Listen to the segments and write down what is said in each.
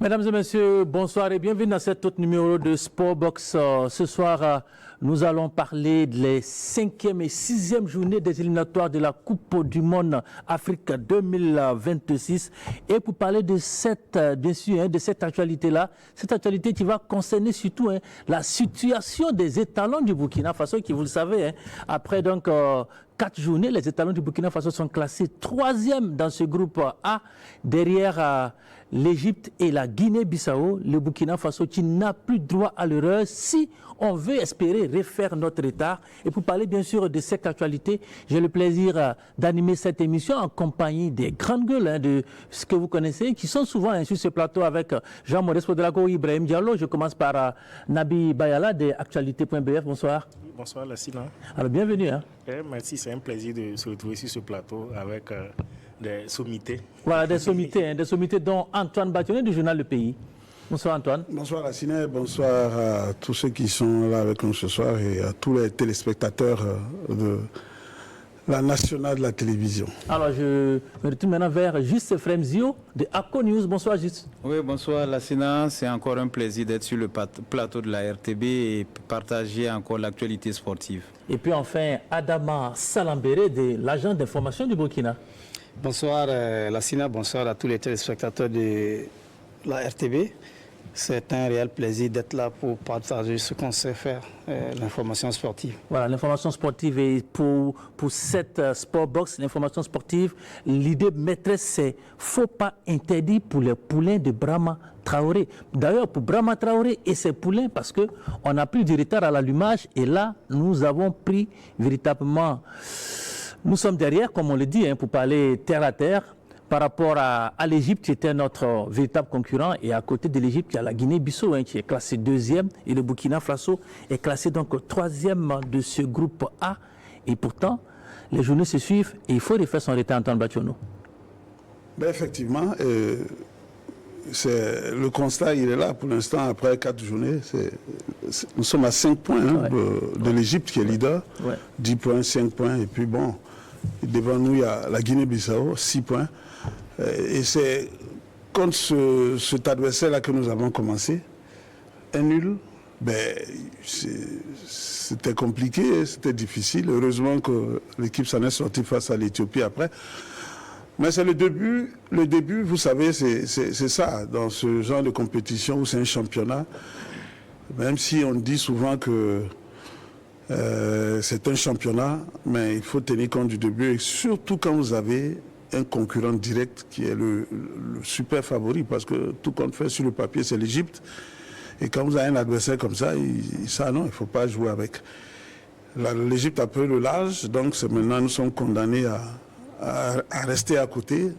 Mesdames et messieurs, bonsoir et bienvenue dans cet autre numéro de Sportbox. Ce soir, nous allons parler des 5e et 6e journées des éliminatoires de la Coupe du Monde Afrique 2026. Et pour parler de cette, bien sûr, de cette actualité-là, cette actualité qui va concerner surtout la situation des étalons du Burkina Faso, qui, vous le savez, après donc 4 journées, les étalons du Burkina Faso sont classés 3e dans ce groupe A, derrière l'Égypte et la Guinée-Bissau, le Burkina Faso qui n'a plus droit à l'erreur si on veut espérer refaire notre retard. Et pour parler bien sûr de cette actualité, j'ai le plaisir d'animer cette émission en compagnie des grandes gueules de ce que vous connaissez, qui sont souvent sur ce plateau avec Jean-Maurice Podelago, Ibrahim Diallo. Je commence par Nabi Bayala de Actualité.bf. Bonsoir. Bonsoir Lassina. Alors bienvenue. Merci, c'est un plaisir de se retrouver sur ce plateau avec des sommités. Voilà, des sommités dont Antoine Bâtonnet du journal Le Pays. Bonsoir Antoine. Bonsoir Lassina, bonsoir à tous ceux qui sont là avec nous ce soir et à tous les téléspectateurs de la nationale de la télévision. Alors je me retourne maintenant vers Juste Fremzio de ACO News. Bonsoir Juste. Oui, bonsoir Lassina. C'est encore un plaisir d'être sur le plateau de la RTB et partager encore l'actualité sportive. Et puis enfin Adama Salambere de l'agence d'information du Burkina. Bonsoir Lassina, bonsoir à tous les téléspectateurs de la RTB. C'est un réel plaisir d'être là pour partager ce qu'on sait faire, l'information sportive. Voilà, l'information sportive. Et pour cette Sportbox, l'information sportive, l'idée maîtresse, c'est faut pas interdire pour les poulains de Brahma Traoré. D'ailleurs, pour Brahma Traoré et ses poulains, parce qu'on a pris du retard à l'allumage, et là, nous avons pris véritablement... Nous sommes derrière, comme on le dit, pour parler terre à terre. Par rapport à l'Égypte, qui était notre véritable concurrent, et à côté de l'Égypte, il y a la Guinée-Bissau qui est classée 2e, et le Burkina Faso est classé donc 3e de ce groupe A. Et pourtant, les journées se suivent et il faut refaire son retard, Antoine Bâtonnet. Ben effectivement, le constat, il est là pour l'instant, après 4 journées. Nous sommes à 5 points de l'Égypte qui est leader, 10 points, 5 points, et puis bon, devant nous, il y a la Guinée-Bissau, 6 points. Et c'est contre cet adversaire-là que nous avons commencé. Un nul, ben, c'était compliqué, c'était difficile. Heureusement que l'équipe s'en est sortie face à l'Éthiopie après. Mais c'est le début. Le début, vous savez, c'est ça, dans ce genre de compétition où c'est un championnat. Même si on dit souvent que c'est un championnat, mais il faut tenir compte du début, et surtout quand vous avez un concurrent direct qui est le super favori, parce que tout compte fait sur le papier, c'est l'Égypte. Et quand vous avez un adversaire comme ça, non, il ne faut pas jouer avec. L'Égypte a pris le large, donc maintenant nous sommes condamnés à rester à côté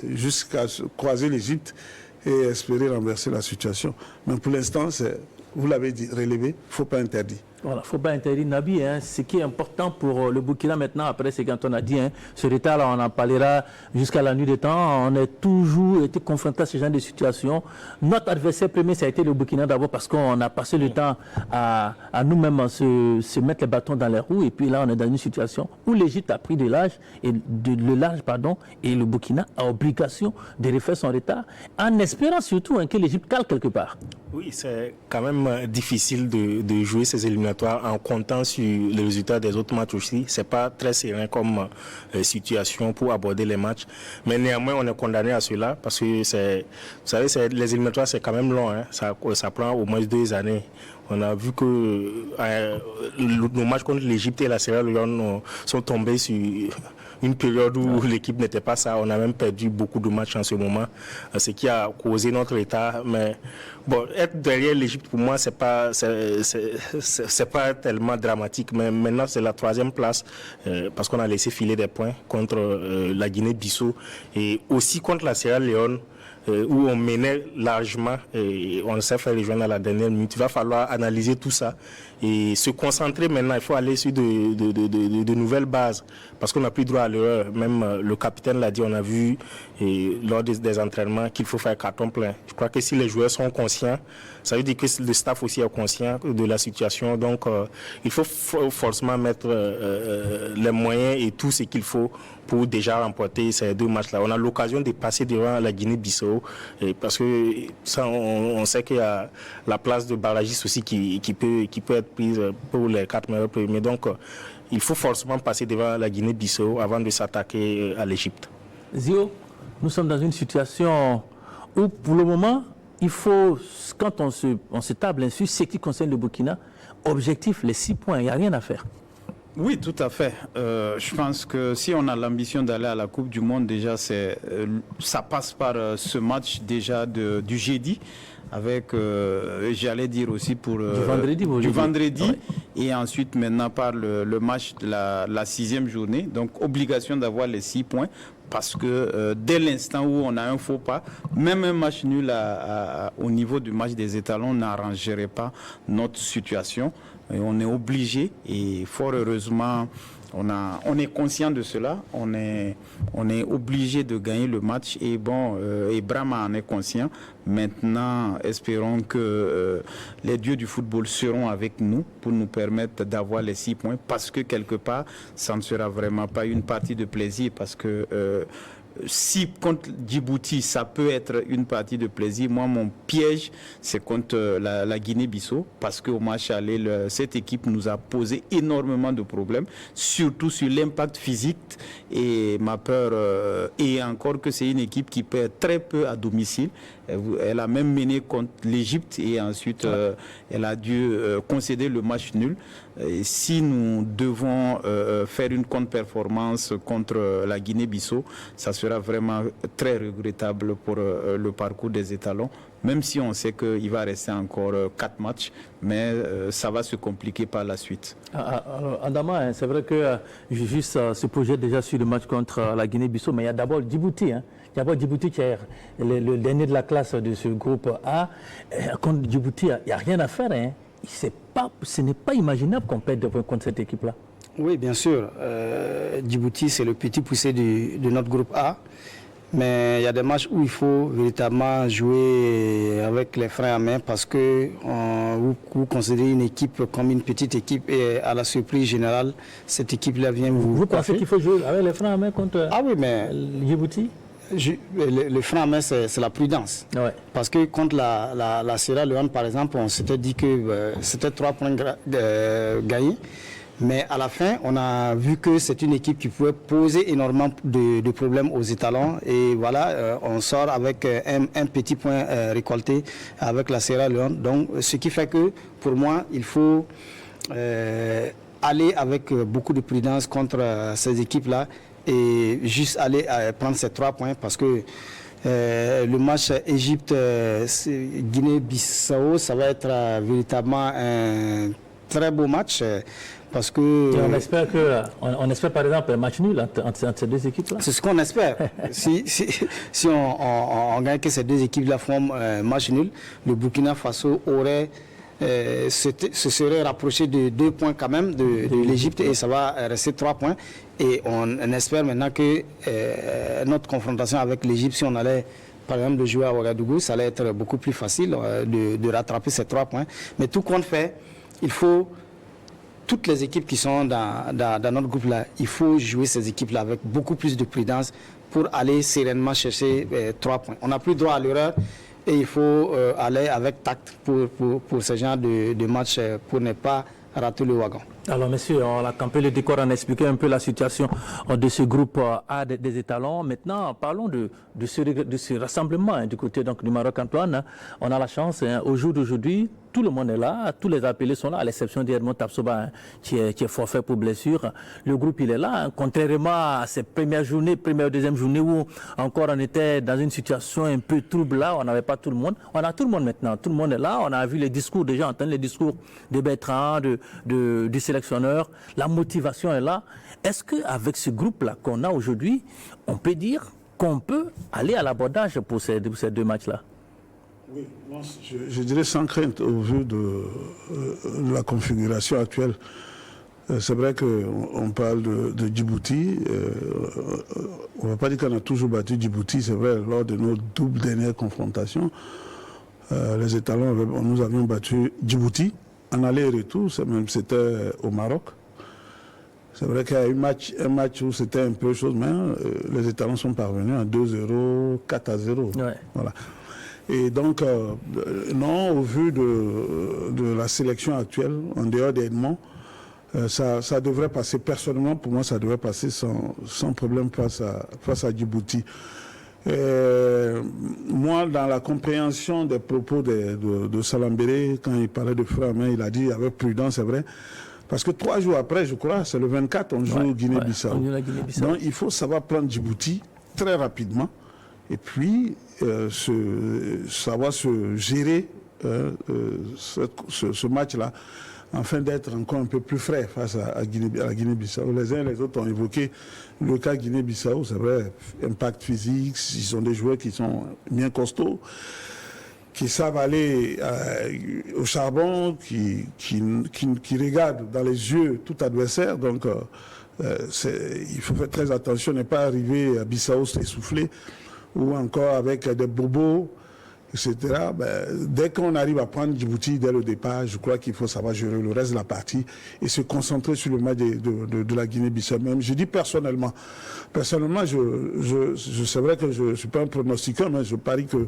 jusqu'à croiser l'Égypte et espérer renverser la situation. Mais pour l'instant, vous l'avez dit, relevé, il ne faut pas interdire. Voilà, il ne faut pas interdire Nabi. Ce qui est important pour le Burkina maintenant, après ce qu'Anton a dit, ce retard-là, on en parlera jusqu'à la nuit des temps. On a toujours été confronté à ce genre de situation. Notre adversaire premier, ça a été le Burkina d'abord parce qu'on a passé le temps à nous-mêmes se mettre les bâtons dans les roues. Et puis là, on est dans une situation où l'Égypte a pris le large, et le Burkina a obligation de refaire son retard, en espérant surtout que l'Égypte cale quelque part. Oui, c'est quand même difficile de jouer ces éliminatoires en comptant sur les résultats des autres matchs aussi. C'est pas très serein comme situation pour aborder les matchs. Mais néanmoins, on est condamné à cela parce que vous savez, les éliminatoires, c'est quand même long. Ça prend au moins 2 années. On a vu que nos matchs contre l'Égypte et la Sierra Leone sont tombés sur une période où l'équipe n'était pas ça. On a même perdu beaucoup de matchs en ce moment, ce qui a causé notre état. Mais bon, être derrière l'Égypte, pour moi, c'est pas tellement dramatique. Mais maintenant, c'est la 3e place parce qu'on a laissé filer des points contre la Guinée-Bissau et aussi contre la Sierra Leone, où on menait largement et on s'est fait rejoindre à la dernière minute. Il va falloir analyser tout ça et se concentrer maintenant. Il faut aller sur de nouvelles bases parce qu'on n'a plus droit à l'erreur. Même le capitaine l'a dit, on a vu et lors des entraînements qu'il faut faire carton plein. Je crois que si les joueurs sont conscients, ça veut dire que le staff aussi est conscient de la situation. Donc, il faut forcément mettre les moyens et tout ce qu'il faut pour déjà remporter ces 2 matchs-là. On a l'occasion de passer devant la Guinée-Bissau parce que ça, on sait qu'il y a la place de barragiste aussi qui peut être prise pour les 4 meilleurs premiers. Donc, il faut forcément passer devant la Guinée-Bissau avant de s'attaquer à l'Égypte. Zio, nous sommes dans une situation où, pour le moment, il faut, quand on se table ainsi, ce qui concerne le Burkina, objectif, les 6 points, il n'y a rien à faire. Oui, tout à fait. Je pense que si on a l'ambition d'aller à la Coupe du Monde, déjà, ça passe par ce match déjà du jeudi, avec, j'allais dire aussi pour du vendredi ouais. Et ensuite maintenant par le match de la 6e journée. Donc, obligation d'avoir les 6 points. Parce que dès l'instant où on a un faux pas, même un match nul au niveau du match des étalons n'arrangerait pas notre situation. Et on est obligé, et fort heureusement, on est conscient de cela, on est obligé de gagner le match, et bon, et Brahma en est conscient. Maintenant, espérons que les dieux du football seront avec nous pour nous permettre d'avoir les 6 points, parce que quelque part, ça ne sera vraiment pas une partie de plaisir, parce que si contre Djibouti, ça peut être une partie de plaisir. Moi, mon piège, c'est contre la Guinée-Bissau, parce qu'au match aller, cette équipe nous a posé énormément de problèmes, surtout sur l'impact physique. Et ma peur est encore que c'est une équipe qui perd très peu à domicile. Elle a même mené contre l'Égypte et ensuite elle a dû concéder le match nul. Et si nous devons faire une contre-performance contre la Guinée-Bissau, ça sera vraiment très regrettable pour le parcours des étalons, même si on sait qu'il va rester encore 4 matchs, mais ça va se compliquer par la suite. Adama, c'est vrai que juste se projette déjà sur le match contre la Guinée-Bissau, mais il y a d'abord Djibouti. Il y a d'abord Djibouti qui est le dernier de la classe de ce groupe A. Contre Djibouti, il n'y a rien à faire. Ce n'est pas imaginable qu'on perde contre cette équipe-là. Oui, bien sûr. Djibouti, c'est le petit poussé de notre groupe A. Mais il y a des matchs où il faut véritablement jouer avec les freins à main, parce que vous considérez une équipe comme une petite équipe, et à la surprise générale, cette équipe-là vient vous... Vous pensez qu'il faut jouer avec les freins à main contre Djibouti? Le frein à main, c'est la prudence. Ouais. Parce que contre la Sierra Leone, par exemple, on s'était dit que c'était 3 points gagnés. Mais à la fin, on a vu que c'est une équipe qui pouvait poser énormément de problèmes aux étalons. Et voilà, on sort avec un petit point récolté avec la Sierra Leone. Donc, ce qui fait que, pour moi, il faut aller avec beaucoup de prudence contre ces équipes-là, et juste aller prendre ces 3 points, parce que le match Égypte-Guinée-Bissau, ça va être véritablement un très beau match, parce que... Et on espère par exemple un match nul entre ces 2 équipes-là. C'est ce qu'on espère. si on gagne que ces 2 équipes-là font un match nul, le Burkina Faso aurait... se serait rapproché de 2 points quand même de l'Égypte, et ça va rester 3 points. Et on espère maintenant que notre confrontation avec l'Égypte, si on allait par exemple de jouer à Ouagadougou, ça allait être beaucoup plus facile de rattraper ces 3 points. Mais tout compte fait, il faut, toutes les équipes qui sont dans notre groupe-là, il faut jouer ces équipes-là avec beaucoup plus de prudence pour aller sereinement chercher 3 points. On n'a plus droit à l'erreur. Et il faut aller avec tact pour ce genre de match, pour ne pas rater le wagon. Alors, messieurs, on a campé le décor, on a expliqué un peu la situation de ce groupe A des étalons. Maintenant, parlons de ce rassemblement du côté du Maroc. Antoine, on a la chance, au jour d'aujourd'hui, tout le monde est là, tous les appelés sont là, à l'exception d'Edmond Tapsoba, qui est forfait pour blessure. Le groupe, il est là, contrairement à ces première, deuxième journée où encore on était dans une situation un peu trouble là, on n'avait pas tout le monde. On a tout le monde maintenant, tout le monde est là, on a vu les discours, déjà entendu les discours de Bertrand, du sélectionneur, la motivation est là. Est-ce qu'avec ce groupe-là qu'on a aujourd'hui, on peut dire qu'on peut aller à l'abordage pour ces 2 matchs-là? Oui, moi, je dirais sans crainte, au vu de la configuration actuelle. C'est vrai qu'on parle de Djibouti. On ne va pas dire qu'on a toujours battu Djibouti, c'est vrai, lors de nos doubles dernières confrontations. Les étalons, nous avions battu Djibouti en aller et retour, c'était au Maroc. C'est vrai qu'il y a eu un match où c'était un peu chose, mais les étalons sont parvenus à 2-0, 4-0. Ouais. Voilà. Et donc, non, au vu de la sélection actuelle, en dehors d'Edmond, ça devrait passer, personnellement, pour moi, ça devrait passer sans problème face à Djibouti. Moi, dans la compréhension des propos de Salambéré, quand il parlait de frère, il a dit avec prudence, c'est vrai, parce que 3 jours après, je crois, c'est le 24, on joue au Guinée-Bissau. Donc, il faut savoir prendre Djibouti très rapidement, et puis savoir se gérer ce match-là, afin d'être encore un peu plus frais face à la Guinée-Bissau. Les uns et les autres ont évoqué le cas Guinée-Bissau, c'est vrai, impact physique, ils sont des joueurs qui sont bien costauds, qui savent aller au charbon, qui regardent dans les yeux tout adversaire. Donc, il faut faire très attention, ne pas arriver à Bissau essoufflé, ou encore avec des bobos, etc. Dès qu'on arrive à prendre Djibouti dès le départ, je crois qu'il faut savoir gérer le reste de la partie et se concentrer sur le match de la Guinée-Bissau. Même, je dis personnellement, c'est vrai que je ne suis pas un pronostiqueur, mais je parie que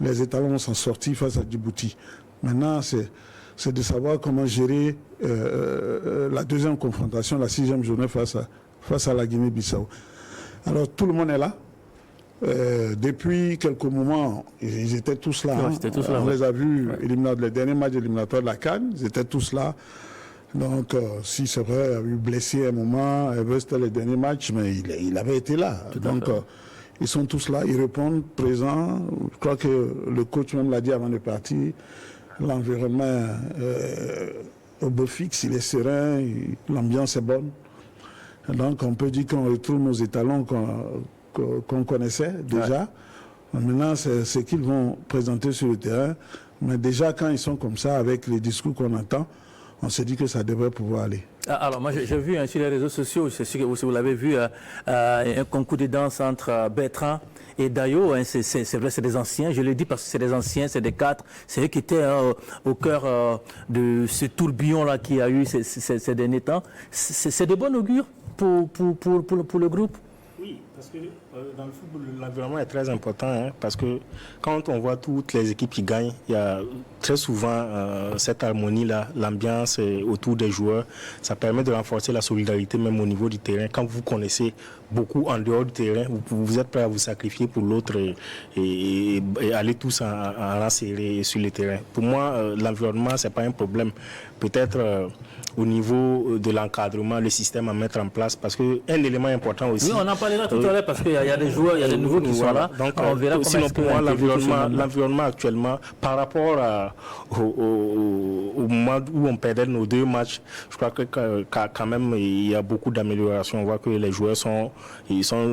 les étalons vont s'en sortir face à Djibouti. Maintenant, c'est de savoir comment gérer la deuxième confrontation, la 6e journée face à la Guinée-Bissau. Alors, tout le monde est là. Depuis quelques moments, ils étaient tous là. On les a vus, les derniers matchs éliminatoires de la CAN, ils étaient tous là. Donc, si c'est vrai, il a eu blessé à un moment, c'était les derniers matchs, mais il avait été là. Donc, ils sont tous là, ils répondent présents. Je crois que le coach même l'a dit avant de partir. L'environnement au beau fixe, il est serein, l'ambiance est bonne. Donc, on peut dire qu'on retrouve nos étalons qu'on connaissait déjà. Ouais. Maintenant, c'est ce qu'ils vont présenter sur le terrain. Mais déjà, quand ils sont comme ça, avec les discours qu'on entend, on se dit que ça devrait pouvoir aller. Alors, moi, j'ai vu sur les réseaux sociaux, c'est sûr que vous l'avez vu, un concours de danse entre Bertrand et Dayo. C'est vrai, c'est des anciens. Je le dis parce que c'est des anciens, c'est des 4. C'est eux qui étaient au cœur de ce tourbillon-là qu'il y a eu ces derniers temps. C'est de bon augure pour le groupe. Oui, parce que dans le football, l'environnement est très important, hein, parce que quand on voit toutes les équipes qui gagnent, il y a très souvent cette harmonie-là, l'ambiance autour des joueurs. Ça permet de renforcer la solidarité même au niveau du terrain. Quand vous connaissez beaucoup en dehors du terrain, vous êtes prêt à vous sacrifier pour l'autre et aller tous en rang serré sur le terrain. Pour moi, l'environnement, ce n'est pas un problème. Peut-être au niveau de l'encadrement, le système à mettre en place, parce qu'un élément important aussi... Oui, on en parlera tout à l'heure, parce qu'il y a des joueurs, il y a des nouveaux qui sont là. Donc, on verra sinon, pour moi, l'environnement actuellement, par rapport au moment où on perdait nos 2 matchs, je crois que quand même, il y a beaucoup d'améliorations. On voit que les joueurs sont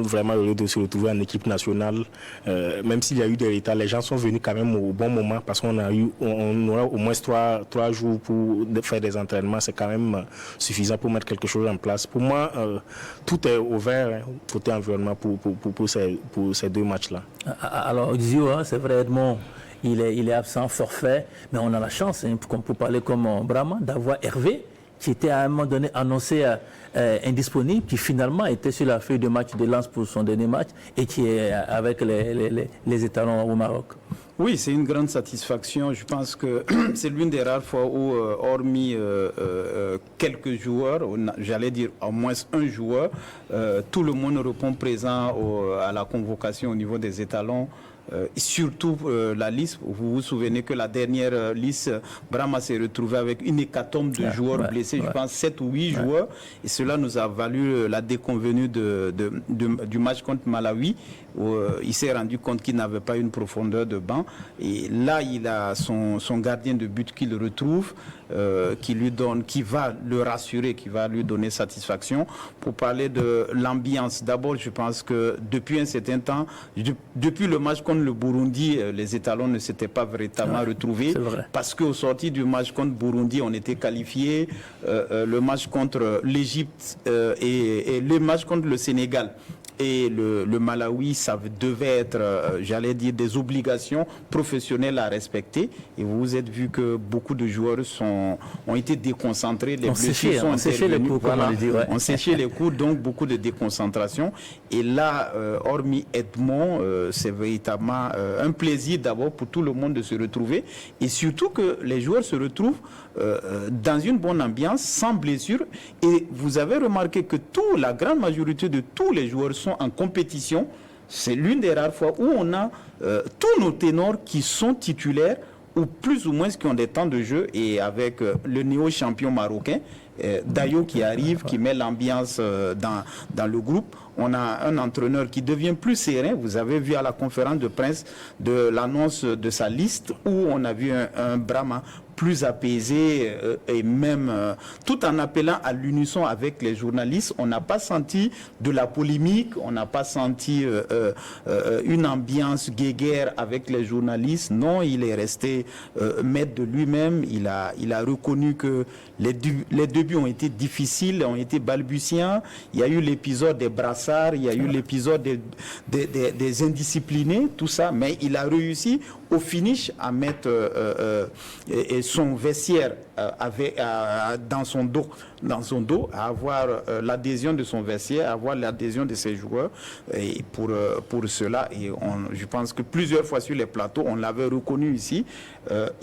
vraiment heureux de se retrouver en équipe nationale. Même s'il y a eu des retards, les gens sont venus quand même au bon moment, parce qu'on aura au moins 3 jours pour faire des entraînements. C'est quand même suffisant pour mettre quelque chose en place. Pour moi, tout est ouvert, hein, côté environnement pour ces 2 matchs-là. Alors, Zio, hein, c'est vrai, Edmond, il est absent, forfait, mais on a la chance, hein, pour parler comme Brahma, d'avoir Hervé, qui était à un moment donné annoncé indisponible, qui finalement était sur la feuille de match de Lens pour son dernier match et qui est avec les étalons au Maroc. Oui, c'est une grande satisfaction. Je pense que c'est l'une des rares fois où, hormis quelques joueurs, j'allais dire au moins un joueur, tout le monde répond présent à la convocation au niveau des étalons. Surtout la liste, vous vous souvenez que la dernière liste, Brahma s'est retrouvé avec une hécatombe de joueurs blessés, je pense 7 ou 8 joueurs, et cela nous a valu la déconvenue du match contre Malawi, où il s'est rendu compte qu'il n'avait pas une profondeur de banc, et là il a son gardien de but qu'il retrouve, qui va le rassurer, qui va lui donner satisfaction. Pour parler de l'ambiance, d'abord je pense que depuis un certain temps, depuis le match contre contre le Burundi, les étalons ne s'étaient pas véritablement retrouvés. Parce qu'au sorti du match contre Burundi, on était qualifiés. Le match contre l'Égypte et le match contre le Sénégal et le Malawi, ça devait être, j'allais dire, des obligations professionnelles à respecter. Et vous êtes vu que beaucoup de joueurs ont été déconcentrés. Les blessures sont intervenues. On séchait les coups, donc beaucoup de déconcentration. Et là, hormis Edmond, c'est véritablement un plaisir d'abord pour tout le monde de se retrouver. Et surtout que les joueurs se retrouvent dans une bonne ambiance, sans blessure. Et vous avez remarqué que la grande majorité de tous les joueurs sont en compétition. C'est l'une des rares fois où on a tous nos ténors qui sont titulaires ou plus ou moins qui ont des temps de jeu, et avec le néo-champion marocain, Dayo qui arrive, qui met l'ambiance dans le groupe. On a un entraîneur qui devient plus serein. Vous avez vu à la conférence de presse de l'annonce de sa liste où on a vu un Brahma plus apaisé et même tout en appelant à l'unisson avec les journalistes. On n'a pas senti de la polémique, on n'a pas senti une ambiance guéguerre avec les journalistes. Non, il est resté maître de lui-même. Il a reconnu que les débuts ont été difficiles, ont été balbutiants. Il y a eu l'épisode des brassards, il y a eu l'épisode des indisciplinés, tout ça, mais il a réussi au finish à mettre son vestiaire dans son dos, à avoir l'adhésion de son vestiaire, à avoir l'adhésion de ses joueurs. Et pour cela, et je pense que plusieurs fois sur les plateaux, on l'avait reconnu ici,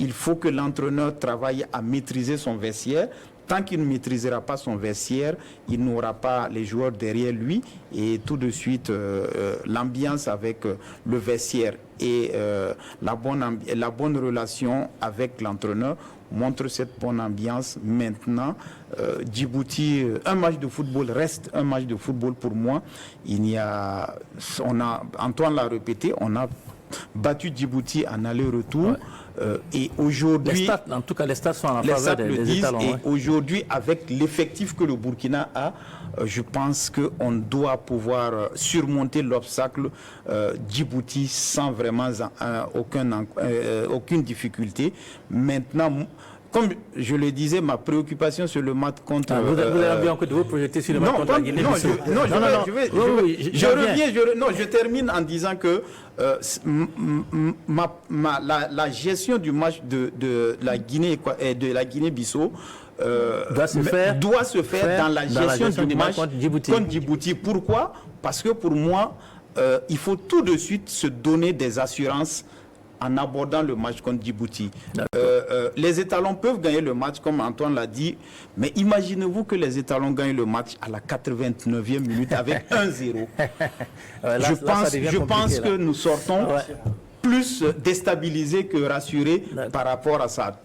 il faut que l'entraîneur travaille à maîtriser son vestiaire. Tant qu'il ne maîtrisera pas son vestiaire, il n'aura pas les joueurs derrière lui, et tout de suite l'ambiance avec le vestiaire et la bonne relation avec l'entraîneur montre cette bonne ambiance. Maintenant, Djibouti, un match de football reste un match de football pour moi. Antoine l'a répété, on a battu Djibouti en aller-retour. Et aujourd'hui, en tout cas, les stats sont en faveur des étalons. Et aujourd'hui, avec l'effectif que le Burkina a, je pense qu'on doit pouvoir surmonter l'obstacle Djibouti sans vraiment aucune difficulté. Maintenant, comme je le disais, ma préoccupation sur le match contre... vous avez envie encore de vous projeter sur le match contre la Guinée? Je termine en disant que la gestion du match de la Guinée-Bissau doit se faire dans la gestion du match contre Djibouti. Pourquoi? Parce que pour moi, il faut tout de suite se donner des assurances en abordant le match contre Djibouti. Les étalons peuvent gagner le match, comme Antoine l'a dit, mais imaginez-vous que les étalons gagnent le match à la 89e minute avec 1-0. Je pense que nous sortons plus déstabilisés que rassurés par rapport à ça.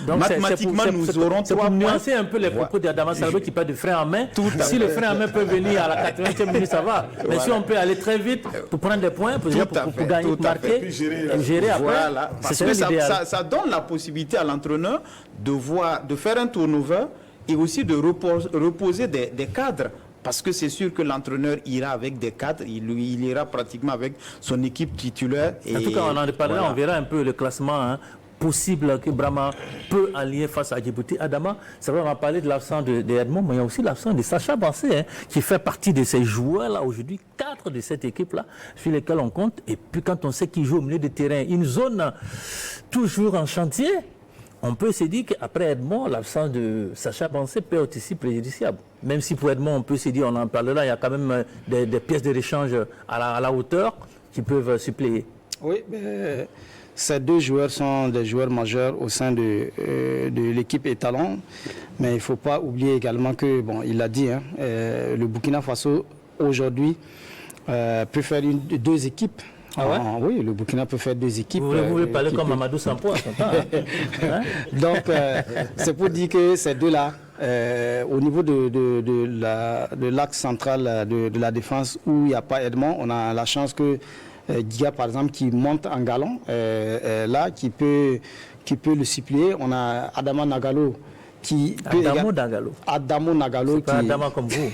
Mathématiquement, nous aurons 3 points. Nuancer un peu les propos d'Adama Salvé qui parle de frein en main. Si le frein en main peut venir à la 80e minute, ça va. Mais si on peut aller très vite pour prendre des points, pour gagner, marquer, et gérer après, parce que ça donne la possibilité à l'entraîneur de faire un turnover et aussi de reposer des cadres. Parce que c'est sûr que l'entraîneur ira avec des cadres, il ira pratiquement avec son équipe titulaire. En tout cas, on en parlera, on verra un peu le classement possible que Brahma peut allier face à Djibouti. Adama, c'est vrai, on a parlé de l'absence de Edmond, mais il y a aussi l'absence de Sacha Bancé, qui fait partie de ces joueurs-là aujourd'hui, 4 de cette équipe-là, sur lesquels on compte. Et puis quand on sait qu'ils jouent au milieu de terrain, une zone toujours en chantier, on peut se dire qu'après Edmond, l'absence de Sacha Bancé peut être aussi préjudiciable. Même si pour Edmond, on peut se dire, on en parlera, il y a quand même des pièces de réchange à la hauteur qui peuvent suppléer. Oui, ces deux joueurs sont des joueurs majeurs au sein de l'équipe étalon. Mais il ne faut pas oublier également que, bon, il l'a dit, le Burkina Faso, aujourd'hui, peut faire 2 équipes. Ah ouais? Oui, le Burkina peut faire 2 équipes. Vous voulez parler comme Mamadou Sampo à son temps, hein? Donc, c'est pour dire que ces deux-là, au niveau de l'axe central de la défense où il n'y a pas Edmond, on a la chance que Giga, par exemple, qui monte en galon, là, qui peut le suppléer. On a Adama Nagalo qui Adamo Nagalo. Adamo Nagalo. C'est pas Adama comme vous.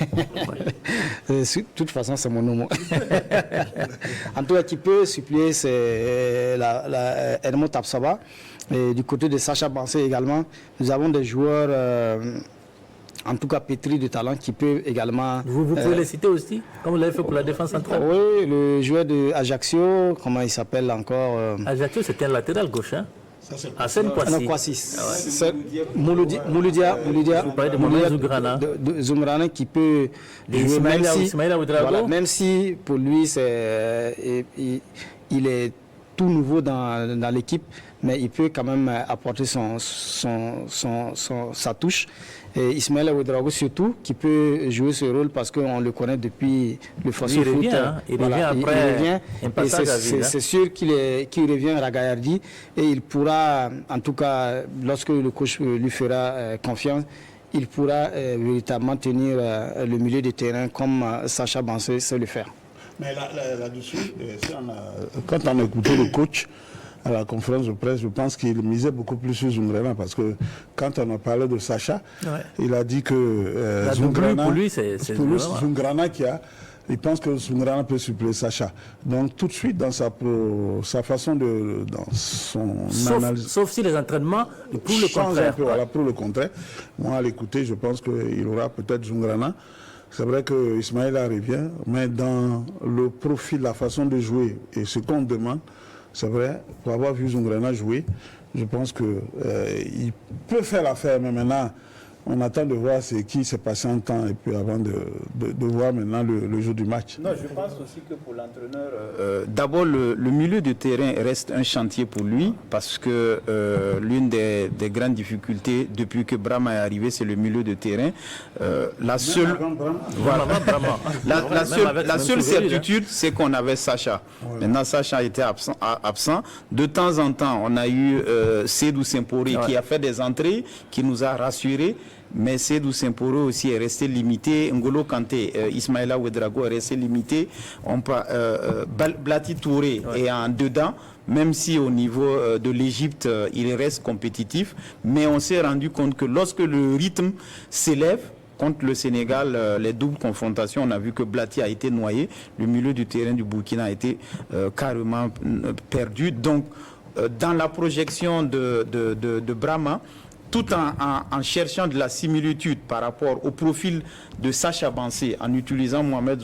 De toute façon, c'est mon nom. En tout cas, qui peut suppléer, c'est Edmond Tapsoba. Et du côté de Sacha Bansé également, nous avons des joueurs, en tout cas pétris de talent, qui peuvent également... Vous pouvez les citer aussi, comme vous l'avez fait pour la défense centrale? Oui, le joueur de Ajaccio, comment il s'appelle encore Ajaccio, c'était un latéral gauche, hein? Hassan Kouassi. Mouloudia. Vous parlez de Mohamed Zoungrana. Zoungrana qui peut jouer, même si pour lui, il est tout nouveau dans l'équipe, mais il peut quand même apporter sa touche. Et Ismaël Ouedraogo surtout, qui peut jouer ce rôle parce qu'on le connaît depuis le Faso Foot. Il revient après un passage à vide. C'est sûr qu'il revient à la Gaillardi et il pourra, en tout cas, lorsque le coach lui fera confiance, il pourra véritablement tenir le milieu de terrain comme Sacha Bansé sait le faire. Mais là-dessus, quand on a écouté le coach à la conférence de presse, je pense qu'il misait beaucoup plus sur Zoungrana parce que quand on a parlé de Sacha, il a dit que Zoungrana, pour lui, c'est Zoungrana il pense que Zoungrana peut suppléer Sacha. Donc tout de suite dans sa façon dans son analyse. Sauf si les entraînements prouvent le contraire. Voilà, pour le contraire. Moi à l'écouter, je pense qu'il aura peut-être Zoungrana. C'est vrai que Ismaïla revient, mais dans le profil, la façon de jouer et ce qu'on demande, c'est vrai, pour avoir vu Zoungrana jouer, je pense qu'il peut faire l'affaire, mais maintenant, on attend de voir ce qui s'est passé en temps et puis avant de voir maintenant le jour du match. Non, je pense aussi que pour l'entraîneur, d'abord le milieu de terrain reste un chantier pour lui parce que l'une des grandes difficultés depuis que Brahma est arrivé, c'est le milieu de terrain. La seule certitude, c'est qu'on avait Sacha. Voilà. Maintenant, Sacha était absent. De temps en temps, on a eu Sédou Sempori qui a fait des entrées, qui nous a rassurés. Mais Sédou Semporo aussi est resté limité. N'Golo Kanté, Ismaïla Ouedraogo est resté limité. Blati Touré est en dedans, même si au niveau de l'Égypte, il reste compétitif. Mais on s'est rendu compte que lorsque le rythme s'élève, contre le Sénégal, les doubles confrontations, on a vu que Blati a été noyé. Le milieu du terrain du Burkina a été carrément perdu. Donc, dans la projection de Brahma, tout en cherchant de la similitude par rapport au profil de Sacha Bansé, en utilisant Mohamed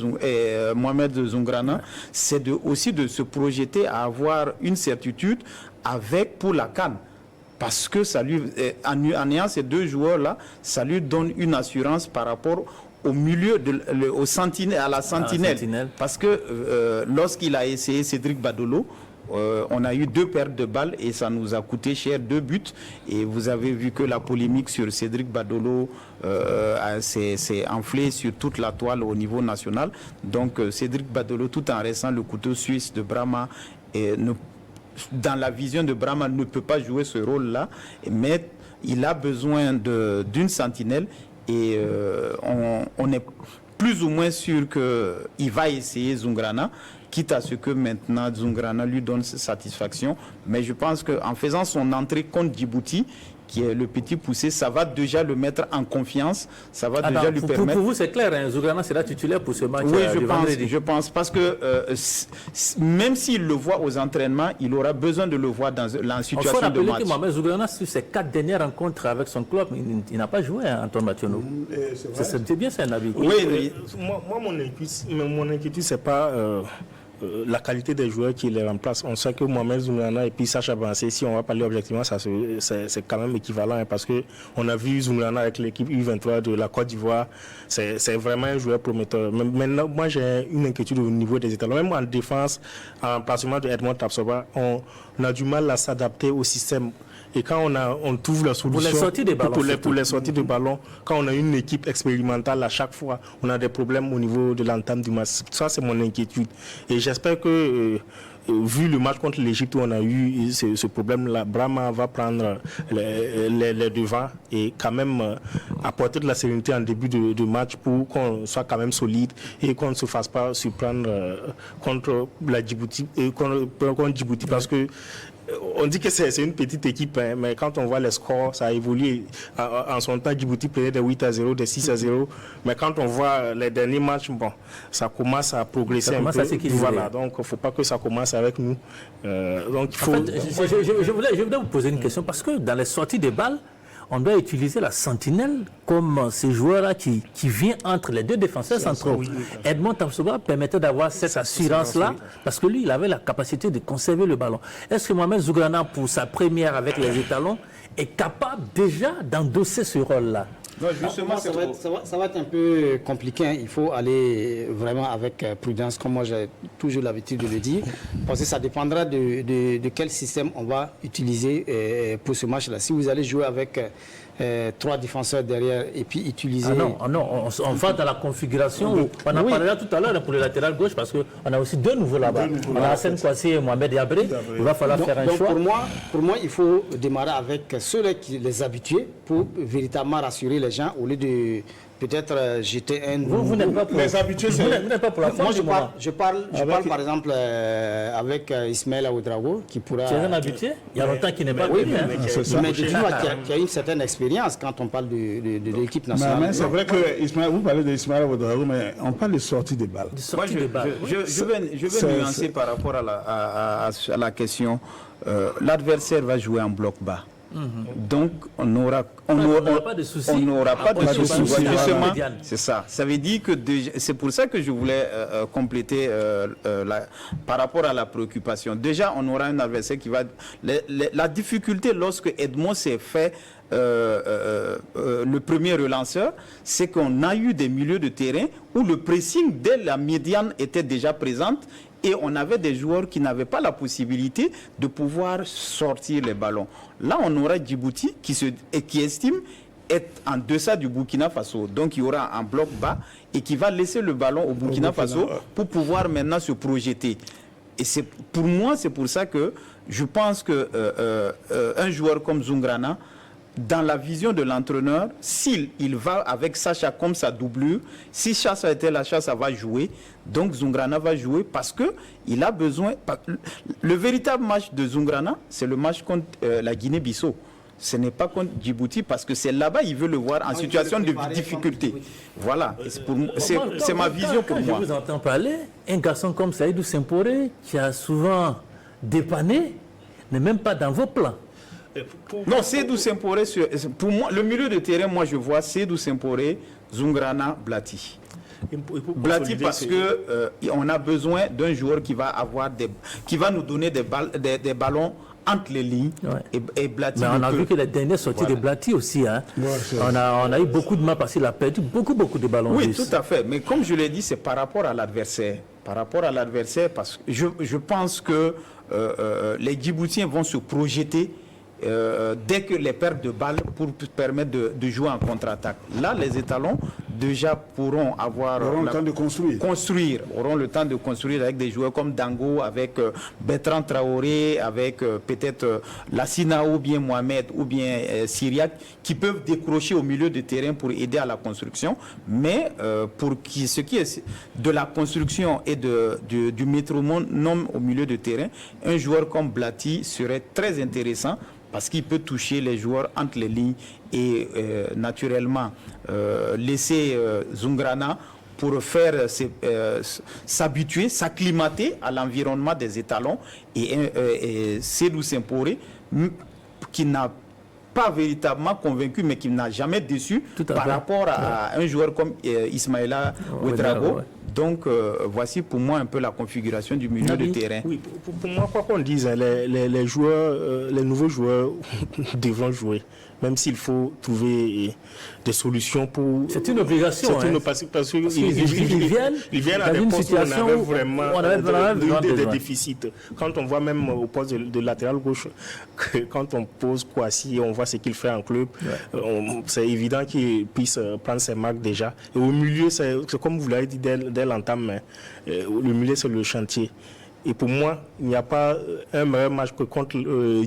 Zoungrana, c'est aussi de se projeter à avoir une certitude pour la CAN. Parce que ça lui, en ayant ces deux joueurs-là, ça lui donne une assurance par rapport au milieu, à la sentinelle. Parce que lorsqu'il a essayé Cédric Badolo, on a eu 2 pertes de balles et ça nous a coûté cher, 2 buts. Et vous avez vu que la polémique sur Cédric Badolo s'est enflée sur toute la toile au niveau national. Donc Cédric Badolo, tout en restant le couteau suisse de Brahma, dans la vision de Brahma, ne peut pas jouer ce rôle-là. Mais il a besoin d'une sentinelle et on est plus ou moins sûr qu'il va essayer Zoungrana, quitte à ce que maintenant Zoungrana lui donne satisfaction. Mais je pense qu'en faisant son entrée contre Djibouti, qui est le petit poussé, ça va déjà le mettre en confiance, ça va déjà lui permettre... Pour vous, c'est clair, hein, Zoungrana sera titulaire pour ce match. Oui, je pense, parce que même s'il le voit aux entraînements, il aura besoin de le voir dans la situation de match. Il faut rappeler que Mohamed Zoungrana, sur ses 4 dernières rencontres avec son club, il n'a pas joué, hein, Antoine Mathiano. C'est bien ça, Nabi. Oui, moi mon inquiétude, c'est pas... la qualité des joueurs qui les remplacent. On sait que Mohamed Zoungrana et puis Sacha Bansé, si on va parler objectivement, c'est quand même équivalent, hein, parce que on a vu Zoungrana avec l'équipe U23 de la Côte d'Ivoire. C'est vraiment un joueur prometteur. Mais maintenant, moi j'ai une inquiétude au niveau des étalons. Même en défense, en remplacement de Edmond Tapsoba, on a du mal à s'adapter au système. Et quand on trouve la solution pour les sorties de ballon, quand on a une équipe expérimentale à chaque fois, on a des problèmes au niveau de l'entame du match. Ça, c'est mon inquiétude. Et j'espère que vu le match contre l'Égypte où on a eu ce problème-là, Brahma va prendre les devants et quand même apporter de la sérénité en début de match pour qu'on soit quand même solide et qu'on ne se fasse pas surprendre contre la Djibouti, contre Djibouti, parce que on dit que c'est une petite équipe, hein, mais quand on voit les scores, ça a évolué. En son temps, Djibouti prenait des 8-0, des 6-0. Mais quand on voit les derniers matchs, bon, ça commence à progresser un peu. Voilà, donc il ne faut pas que ça commence avec nous. Donc, il faut... En fait, je voulais vous poser une question, parce que dans les sorties de balles, on doit utiliser la sentinelle comme ces joueurs-là qui vient entre les deux défenseurs centraux. Oui. Edmond Tamsoba permettait d'avoir cette assurance-là, parce que lui, il avait la capacité de conserver le ballon. Est-ce que Mohamed Zougrana, pour sa première avec les étalons, est capable déjà d'endosser ce rôle-là? Non, justement, ça va être un peu compliqué. Hein. Il faut aller vraiment avec prudence, comme moi j'ai toujours l'habitude de le dire, parce que ça dépendra de quel système on va utiliser pour ce match-là. Si vous allez jouer avec 3 défenseurs derrière et puis utiliser... on va dans la configuration. Oui. On en parlera tout à l'heure pour le latéral gauche, parce qu'on a aussi 2 nouveaux là-bas. On a Hassan Kouassi et Mohamed Yabré. Il va falloir faire un choix. Pour moi, il faut démarrer avec ceux-là qui les habitués pour véritablement rassurer les gens au lieu de peut-être jeter un... Vous n'êtes pas pour les habitués, vous n'êtes pas pour la force. Moi, je parle par exemple avec Ismaël Ouedraogo qui pourra... Tu es un habitué? Il y a longtemps qu'il n'est pas venu. Mais qui a une certaine expérience quand on parle de l'équipe nationale. Mais c'est vrai que vous parlez d'Ismaël Ouedraogo, mais on parle de sortie de balles. Je vais nuancer par rapport à la question. L'adversaire va jouer en bloc bas. Donc, on n'aura pas de soucis. Justement, c'est ça. Ça veut dire que c'est pour ça que je voulais compléter par rapport à la préoccupation. Déjà, on aura un adversaire qui va... La difficulté lorsque Edmond s'est fait le premier relanceur, c'est qu'on a eu des milieux de terrain où le pressing dès la médiane était déjà présente. Et on avait des joueurs qui n'avaient pas la possibilité de pouvoir sortir les ballons. Là, on aura Djibouti qui estime être en deçà du Burkina Faso. Donc, il y aura un bloc bas et qui va laisser le ballon au Burkina Faso pour pouvoir maintenant se projeter. Et pour moi, c'est pour ça que je pense qu'un joueur comme Zougrana, dans la vision de l'entraîneur, s'il va avec Sacha comme sa doublure, si Chacha était là, Chacha va jouer, donc Zougrana va jouer parce qu'il a besoin... Le véritable match de Zougrana, c'est le match contre la Guinée-Bissau. Ce n'est pas contre Djibouti parce que c'est là-bas, il veut le voir en situation de difficulté. Voilà, c'est ma vision pour moi. Je vous entends parler, un garçon comme Saïdou Semporé, qui a souvent dépanné, n'est même pas dans vos plans. Non, Seydou Semporé, pour moi, le milieu de terrain, moi je vois Seydou Semporé, Zougrana, Blati. Blati parce que on a besoin d'un joueur qui va nous donner des ballons entre les lignes et Blati. Mais on a vu que les dernières sorties de Blati aussi, hein, on a eu beaucoup de mal parce qu'il a perdu beaucoup de ballons. Oui, tout à fait. Mais comme je l'ai dit, c'est par rapport à l'adversaire. Par rapport à l'adversaire, parce que je pense que les Djiboutiens vont se projeter dès que les pertes de balles pour permettre de jouer en contre-attaque. Là, les étalons déjà auront le temps de construire avec des joueurs comme Dango, avec Bertrand Traoré, avec peut-être Lassina ou bien Mohamed ou bien Syriac, qui peuvent décrocher au milieu de terrain pour aider à la construction. Mais pour ce qui est de la construction et du métronome au milieu de terrain, un joueur comme Blati serait très intéressant parce qu'il peut toucher les joueurs entre les lignes et naturellement laisser Zougrana pour faire s'habituer, s'acclimater à l'environnement des étalons et Seydou Semporé qui n'a pas véritablement convaincu mais qui n'a jamais déçu par rapport à un joueur comme Ismaïla Ouedraogo. Donc, voici pour moi un peu la configuration du milieu de terrain. Oui, pour moi, quoi qu'on dise, les joueurs, les nouveaux joueurs devront jouer, même s'il faut trouver des solutions pour... C'est une obligation. Parce qu'ils viennent à des postes où on avait vraiment des déficits. Quand on voit même au poste de latéral gauche, quand on pose Kouassi, on voit ce qu'il fait en club, c'est évident qu'il puisse prendre ses marques déjà. Et au milieu, c'est comme vous l'avez dit dès l'entame, le milieu c'est le chantier. Et pour moi, il n'y a pas un meilleur match que contre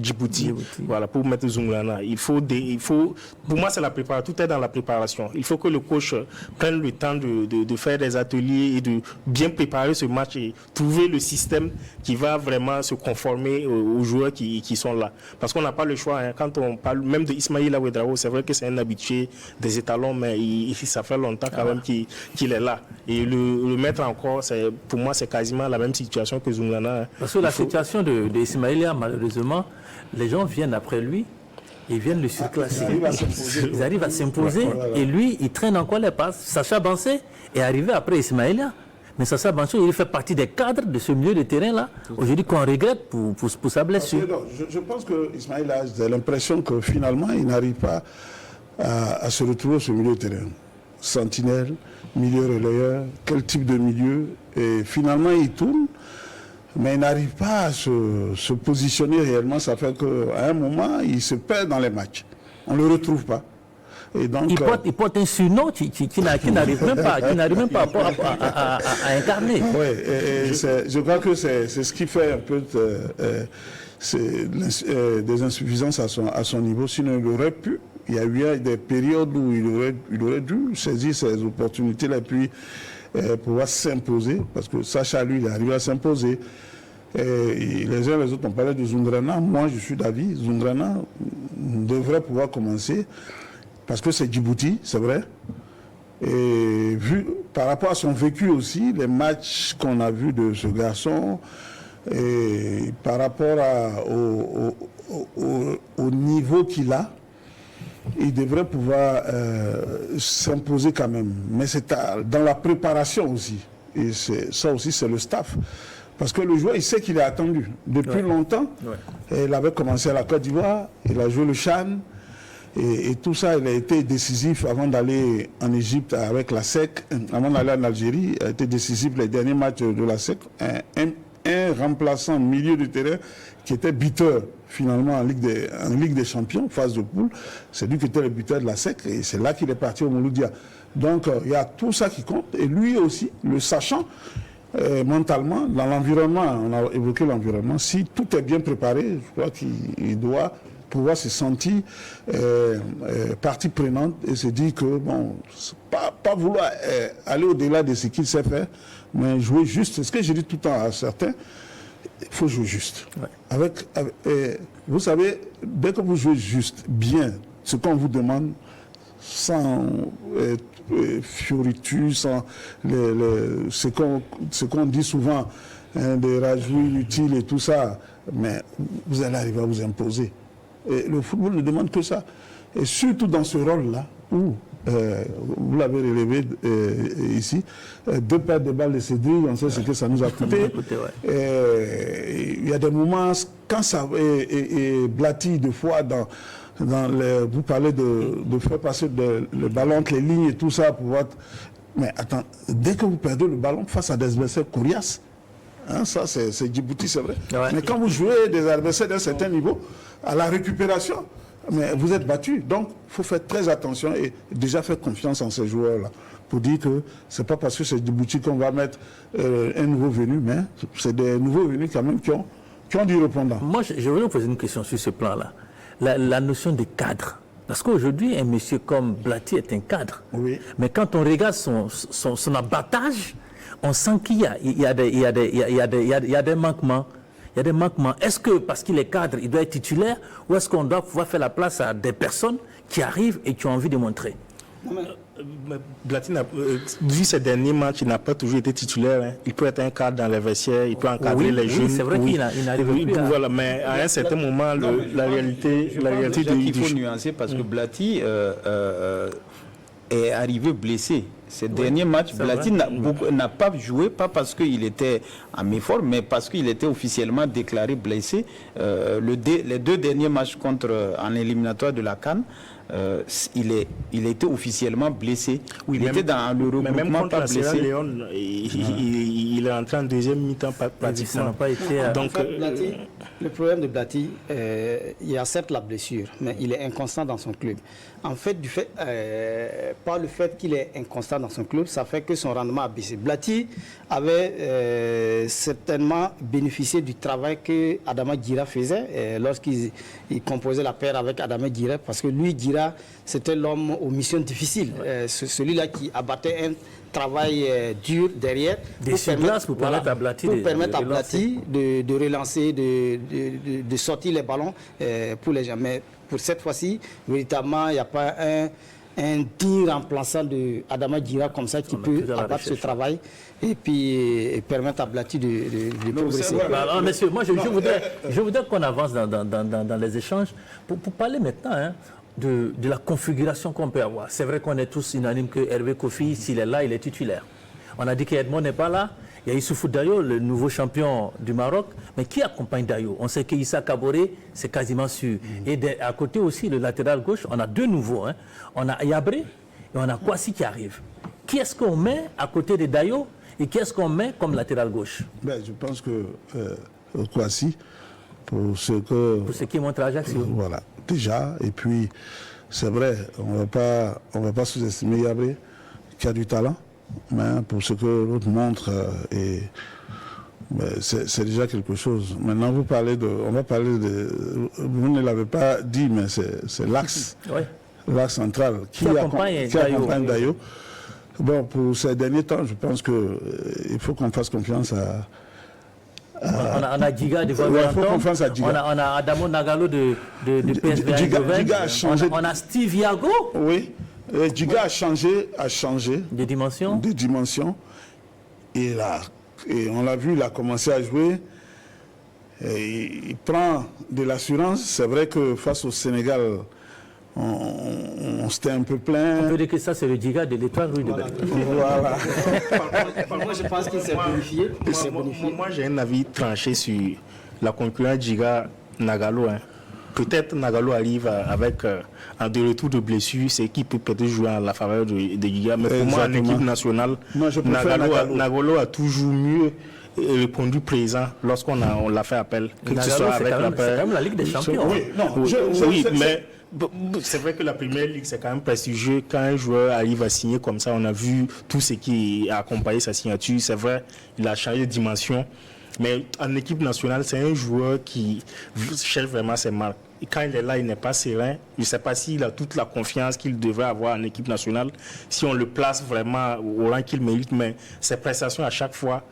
Djibouti. Voilà, pour mettre Zoungrana. Pour moi, c'est la préparation. Tout est dans la préparation. Il faut que le coach prenne le temps de faire des ateliers et de bien préparer ce match et trouver le système qui va vraiment se conformer aux joueurs qui sont là. Parce qu'on n'a pas le choix. Hein. Quand on parle même de Ismaïla Ouedraogo, c'est vrai que c'est un habitué des étalons, mais ça fait longtemps quand même qu'il est là. Et le mettre encore, pour moi, c'est quasiment la même situation que Zoungrana. Parce que la situation de Ismaïla, malheureusement, les gens viennent après lui, ils viennent le surclasser. Ils arrivent à s'imposer et lui, il traîne encore les passes. Sacha Bansé est arrivé après Ismaïla. Mais Sacha Bansé, il fait partie des cadres de ce milieu de terrain-là. Aujourd'hui, qu'on regrette pour sa blessure. Je pense que Ismaïla, j'ai l'impression que finalement, il n'arrive pas à se retrouver sur ce milieu de terrain. Sentinelle, milieu relayeur, quel type de milieu. Et finalement, il tourne. Mais il n'arrive pas à se positionner réellement. Ça fait qu'à un moment, il se perd dans les matchs. On ne le retrouve pas. Et donc, il porte un surnom qui n'arrive même pas à incarner. Oui, je crois que c'est ce qui fait un peu des insuffisances à son niveau. Sinon, il aurait pu. Il y a eu des périodes où il aurait dû saisir ses opportunités-là et puis pouvoir s'imposer, parce que Sacha, lui, il est arrivé à s'imposer. Les uns et les autres ont parlé de Zoungrana. Moi, je suis d'avis, Zoungrana devrait pouvoir commencer, parce que c'est Djibouti, c'est vrai. Et vu par rapport à son vécu aussi, les matchs qu'on a vus de ce garçon, et par rapport au niveau qu'il a, il devrait pouvoir s'imposer quand même. Mais c'est dans la préparation aussi. Et ça aussi, c'est le staff. Parce que le joueur, il sait qu'il est attendu. Depuis longtemps, il avait commencé à la Côte d'Ivoire, il a joué le CHAN. Et tout ça, il a été décisif avant d'aller en Égypte avec la SEC, avant d'aller en Algérie. Il a été décisif les derniers matchs de la SEC. Un remplaçant milieu de terrain qui était buteur finalement en Ligue des Champions, phase de poule. C'est lui qui était le buteur de la SEC et c'est là qu'il est parti au Mouloudia. Donc il y a tout ça qui compte et lui aussi, le sachant mentalement, dans l'environnement, on a évoqué l'environnement, si tout est bien préparé, je crois qu'il doit pouvoir se sentir partie prenante et se dire que, bon, pas vouloir aller au-delà de ce qu'il sait faire, mais jouer juste. C'est ce que je dis tout le temps à certains, il faut jouer juste. Ouais. Vous savez, dès que vous jouez juste, bien, ce qu'on vous demande, sans fioriture, sans ce qu'on dit souvent, des rajouts inutiles et tout ça, mais vous allez arriver à vous imposer. Et le football ne demande que ça. Et surtout dans ce rôle-là, où vous l'avez relevé ici, 2 pertes de balles de Cédric, on sait ce que ça nous a coûté. Il y a des moments, quand ça... Et Blati, des fois, vous parlez de faire passer le ballon entre les lignes et tout ça, pour voir... Mais attends, dès que vous perdez le ballon face à des adversaires coriaces, hein, ça c'est Djibouti, c'est vrai. Ouais. Mais quand vous jouez des adversaires d'un certain niveau, à la récupération, mais vous êtes battu. Donc, il faut faire très attention et déjà faire confiance en ces joueurs-là. Pour dire que ce n'est pas parce que c'est Djibouti qu'on va mettre un nouveau venu, mais c'est des nouveaux venus quand même qui ont du répondant. Moi, je voulais vous poser une question sur ce plan-là. La notion de cadre. Parce qu'aujourd'hui, un monsieur comme Blati est un cadre. Oui. Mais quand on regarde son abattage, on sent qu'il y a des manquements. Il y a des manquements. Est-ce que parce qu'il est cadre, il doit être titulaire, ou est-ce qu'on doit pouvoir faire la place à des personnes qui arrivent et qui ont envie de montrer? Blati, vu ces derniers matchs, il n'a pas toujours été titulaire. Hein. Il peut être un cadre dans les vestiaires, il peut encadrer les jeunes. C'est vrai qu'il n'arrive plus. Voilà, mais à un certain moment, la réalité il faut nuancer parce que Blati est arrivé blessé. Ces derniers matchs, Blati n'a pas joué, pas parce qu'il était en méforme, mais parce qu'il était officiellement déclaré blessé. Les 2 derniers matchs en éliminatoire de la CAN, il était officiellement blessé. Oui, il était dans le regroupement pas blessé. Léon, il est entré en deuxième mi-temps pratiquement. Ça n'a pas été. Donc, Blati, le problème de Blati, il y a certes la blessure, mais il est inconstant dans son club. En fait, par le fait qu'il est inconstant dans son club, ça fait que son rendement a baissé. Blati avait certainement bénéficié du travail que Adama Djira faisait lorsqu'il composait la paire avec Adama Djira, parce que lui, Djira, c'était l'homme aux missions difficiles. Celui-là qui abattait un travail dur derrière pour permettre à Blati de relancer, de sortir les ballons pour les gens. Mais pour cette fois-ci, véritablement, il n'y a pas un digne remplaçant de Adama Djira comme ça qui peut abattre ce travail et puis permettre à Blati de progresser. Messieurs, moi je voudrais qu'on avance dans les échanges pour parler maintenant de la configuration qu'on peut avoir. C'est vrai qu'on est tous unanimes que Hervé Kofi, s'il est là, il est titulaire. On a dit qu'Edmond n'est pas là. Il y a Issoufou Dayo, le nouveau champion du Maroc. Mais qui accompagne Dayo? On sait qu'Issa Kaboré, c'est quasiment sûr. Et à côté aussi, le latéral gauche, on a deux nouveaux. On a Yabré et on a Kouassi qui arrive. Qui est-ce qu'on met à côté de Dayo et qui est-ce qu'on met comme latéral gauche? Je pense que Kouassi, pour ce qui montre à Ajaccio. Voilà, déjà. Et puis, c'est vrai, on ne va pas sous-estimer Yabré, qui a du talent. Mais pour ce que l'autre montre, c'est déjà quelque chose. Maintenant, on va parler vous ne l'avez pas dit, mais c'est l'axe, l'axe central qui accompagne Dayo. Bon, pour ces derniers temps, je pense qu'il faut qu'on fasse confiance à... On a Djiga de Wolverhampton, on a Adamo Nagalo de PSV Eindhoven, on a Steve Yago. Oui. Djiga a changé de dimension. Et on l'a vu, il a commencé à jouer. Il prend de l'assurance. C'est vrai que face au Sénégal, on s'était un peu plaint. On peut dire que ça, c'est le Djiga de l'Étoile Rue de Belgrade. Voilà. Moi, je pense qu'il s'est bonifié. Moi, j'ai un avis tranché sur la concurrence Djiga-Nagalo. Peut-être Nagalo arrive avec un de retour de blessure, c'est qui peut peut-être jouer à la faveur de Djiga. Mais pour moi, en équipe nationale, Nagalo a toujours mieux répondu présent lorsqu'on l'a fait appel. Que ce soit avec c'est quand même la Ligue des Champions. Oui, mais c'est vrai que la Première Ligue, c'est quand même prestigieux. Quand un joueur arrive à signer comme ça, on a vu tout ce qui a accompagné sa signature. C'est vrai, il a changé de dimension. Mais en équipe nationale, c'est un joueur qui cherche vraiment ses marques. Et quand il est là, il n'est pas serein. Je ne sais pas s'il a toute la confiance qu'il devrait avoir en équipe nationale, si on le place vraiment au rang qu'il mérite. Mais ses prestations à chaque fois,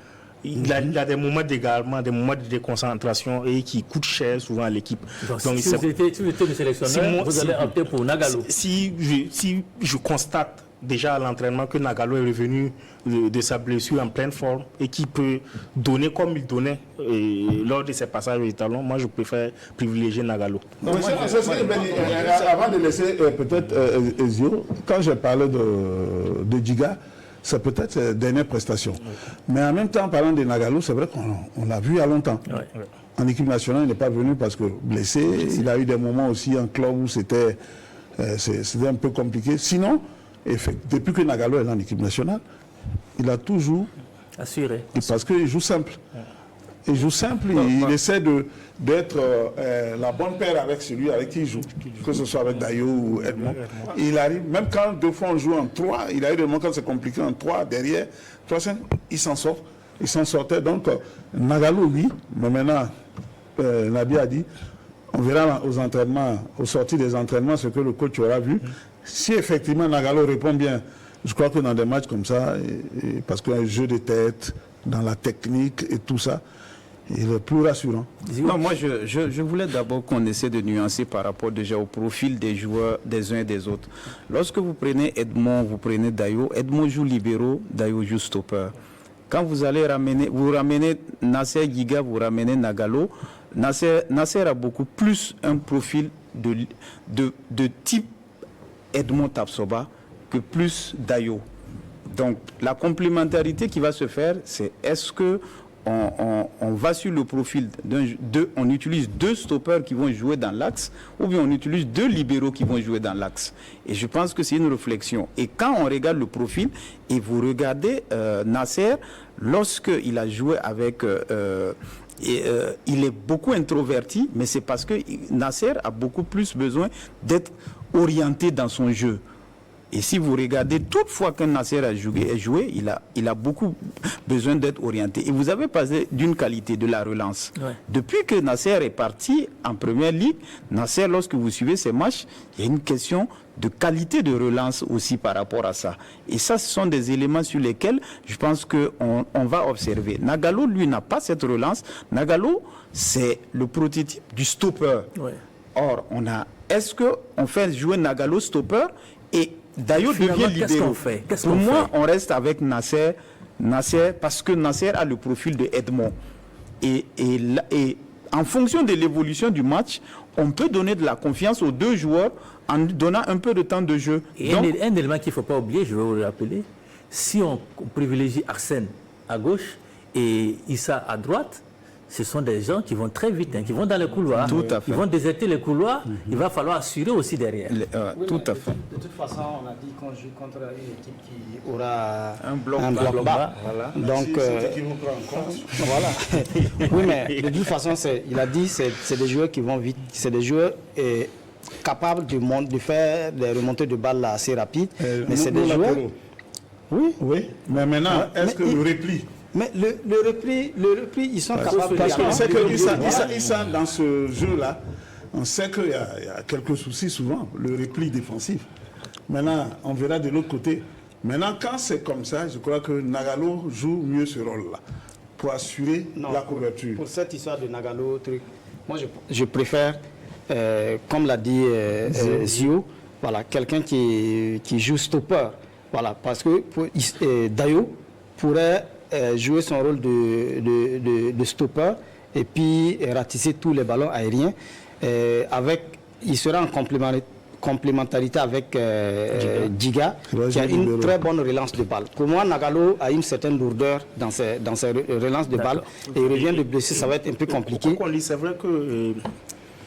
il a des moments d'égarement, des moments de déconcentration et qui coûtent cher souvent à l'équipe. Donc si vous étiez le sélectionneur, vous allez opter pour Nagalo. Si je constate déjà à l'entraînement que Nagalo est revenu de sa blessure en pleine forme et qui peut donner comme il donnait lors de ses passages au talon, moi je préfère privilégier Nagalo. Avant de laisser peut-être Ezio, quand j'ai parlé de Djiga, c'est peut-être ses dernières prestations. Mais en même temps, en parlant de Nagalo, c'est vrai qu'on l'a vu il y a longtemps. En équipe nationale, il n'est pas venu parce que blessé. Il a eu des moments aussi en club où c'était un peu compliqué. Sinon, depuis que Nagalo est là en équipe nationale, il a toujours assuré. Parce qu'il joue simple. Il joue simple, il essaie d'être la bonne paire avec celui avec qui il joue, que ce soit avec Dayo ou Edmond. Il arrive, même quand deux fois on joue en 3, il arrive des moments quand c'est compliqué en 3, derrière, 3-5, il s'en sort. Il s'en sortait. Donc, Nagalo, lui, mais maintenant, Nabi a dit, on verra aux entraînements, aux sorties des entraînements, ce que le coach aura vu. Si effectivement Nagalo répond bien, je crois que dans des matchs comme ça, parce qu'un jeu de tête, dans la technique et tout ça, il est plus rassurant. Non, moi je voulais d'abord qu'on essaie de nuancer par rapport déjà au profil des joueurs des uns et des autres. Lorsque vous prenez Edmond, vous prenez Dayo, Edmond joue libéraux, Dayo joue stopper. Quand vous allez ramenez Nasser Djiga, vous ramenez Nagalo, Nasser a beaucoup plus un profil de type Edmond Tapsoba que plus Dayo. Donc la complémentarité qui va se faire, c'est est-ce que on va sur le profil on utilise deux stoppers qui vont jouer dans l'axe ou bien on utilise deux libéraux qui vont jouer dans l'axe. Et je pense que c'est une réflexion. Et quand on regarde le profil et vous regardez Nasser, lorsqu'il a joué avec... il est beaucoup introverti, mais c'est parce que Nasser a beaucoup plus besoin d'être orienté dans son jeu. Et si vous regardez, toutefois qu'un Nasser a joué, il a beaucoup besoin d'être orienté. Et vous avez parlé d'une qualité de la relance. Ouais. Depuis que Nasser est parti en première ligue, Nasser, lorsque vous suivez ses matchs, il y a une question de qualité de relance aussi par rapport à ça. Et ça, ce sont des éléments sur lesquels je pense qu'on va observer. Nagalo, lui, n'a pas cette relance. Nagalo, c'est le prototype du stopper. Ouais. Or, est-ce qu'on fait jouer Nagalo stopper et Dayo devient libéraux? Pour moi, on reste avec Nasser parce que Nasser a le profil de Edmond. Et en fonction de l'évolution du match, on peut donner de la confiance aux deux joueurs en donnant un peu de temps de jeu. Et donc, un élément qu'il ne faut pas oublier, je vais vous le rappeler, si on privilégie Arsène à gauche et Issa à droite, ce sont des gens qui vont très vite, qui vont dans les couloirs, ils vont déserter les couloirs, il va falloir assurer aussi derrière. Tout à fait. De toute façon, on a dit qu'on joue contre une équipe qui aura un bloc bas. Voilà. Donc, voilà. Oui, mais de toute façon, il a dit c'est des joueurs qui vont vite, c'est des joueurs capables de faire des remontées de balles assez rapides. Mais c'est des joueurs... Oui, mais maintenant, est-ce que le repli... Mais le repli, ils sont capables de... Parce qu'on sait que Issa, dans ce jeu-là, on sait qu'il y a quelques soucis souvent, le repli défensif. Maintenant, on verra de l'autre côté. Maintenant, quand c'est comme ça, je crois que Nagalo joue mieux ce rôle-là, pour assurer la couverture. Pour cette histoire de Nagalo, moi je préfère, comme l'a dit Zio, voilà, quelqu'un qui joue stopper. Voilà, parce que Dayo pourrait... jouer son rôle de stopper et puis ratisser tous les ballons aériens. Il sera en complémentarité avec Djiga, qui a une très bonne relance de balle. Pour moi, Nagalo a une certaine lourdeur dans ses relances de balle et il revient de blessé, ça va être un peu compliqué. C'est vrai que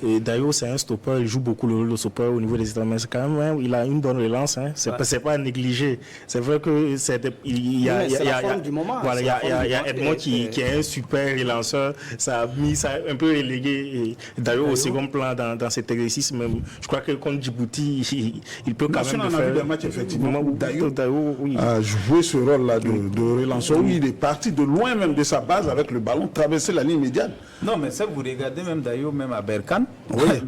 Dayo, c'est un stopper, il joue beaucoup le rôle de stopper au niveau des États, mais quand même, il a une bonne relance, c'est pas à négliger. C'est vrai que il y a Edmond qui est un super relanceur, ça a mis ça un peu relégué Dayo au second plan dans cet exercice, même je crois que contre Djibouti, il peut quand même faire des matchs effectivement où Dayo a joué ce rôle-là de relanceur, où il est parti de loin même de sa base avec le ballon, traverser la ligne médiane. Non, mais ça, vous regardez même Dayo, même à Berkane. Oui,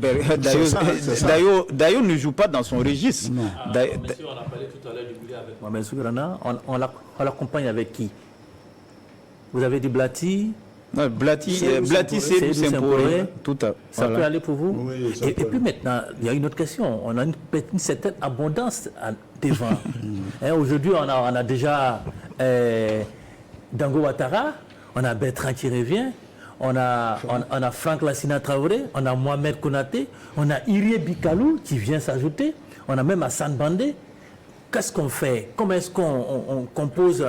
Dayo ne joue pas dans son registre. Monsieur, on a parlé tout à l'heure du Boulé avec Mohamed Sougrana. On l'accompagne avec qui? Vous avez dit Blati? Non, Blati, c'est Saint-Paul. Ça peut aller pour vous? Oui, et puis maintenant, il y a une autre question. On a une certaine abondance devant. Aujourd'hui, on a déjà Dango Ouattara, on a Bertrand qui revient. On a Franck Lassina Traoré, on a Mohamed Konaté, on a Irie Bikalou qui vient s'ajouter, on a même Hassan Bandé. Qu'est-ce qu'on fait? Comment est-ce qu'on compose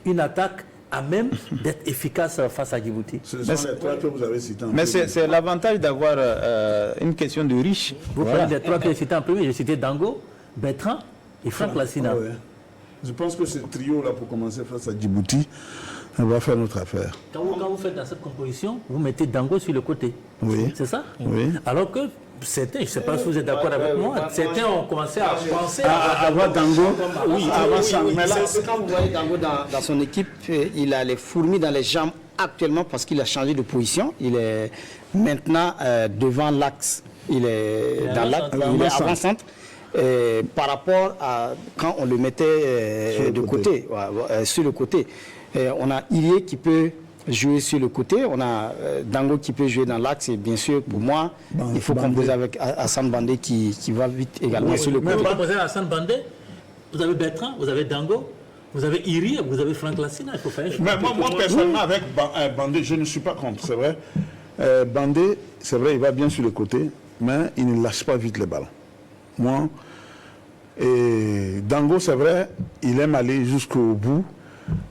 une attaque à même d'être efficace face à Djibouti? Ce sont les trois que vous avez cités. Mais c'est l'avantage d'avoir une question de riche. Vous parlez des trois que j'ai cités en premier. J'ai cité Dango, Bertrand et Franck Lassina. Ouais. Je pense que ce trio-là, pour commencer face à Djibouti, on va faire notre affaire. Quand vous faites dans cette composition, vous mettez Dango sur le côté. Oui. C'est ça? Oui. Alors que certains, je ne sais pas si vous êtes d'accord avec moi, certains ont commencé à penser à avoir Dango. Avant ça. Mais là, quand vous voyez Dango dans son équipe, il a les fourmis dans les jambes actuellement parce qu'il a changé de position. Il est maintenant devant l'axe. Il est dans l'axe, il est avant-centre. Par rapport à quand on le mettait sur le côté. On a Irie qui peut jouer sur le côté, on a Dango qui peut jouer dans l'axe et bien sûr pour moi il faut composer avec Hassan Bandé qui va vite également sur le côté. Vous composez Hassan Bandé, vous avez Bertrand, vous avez Dango, vous avez Irie, vous avez Franck Lassina, il faut faire un choix. Mais moi personnellement avec Bandé je ne suis pas contre, c'est vrai. Bandé, c'est vrai il va bien sur le côté, mais il ne lâche pas vite les ballons. Moi, et Dango c'est vrai, il aime aller jusqu'au bout.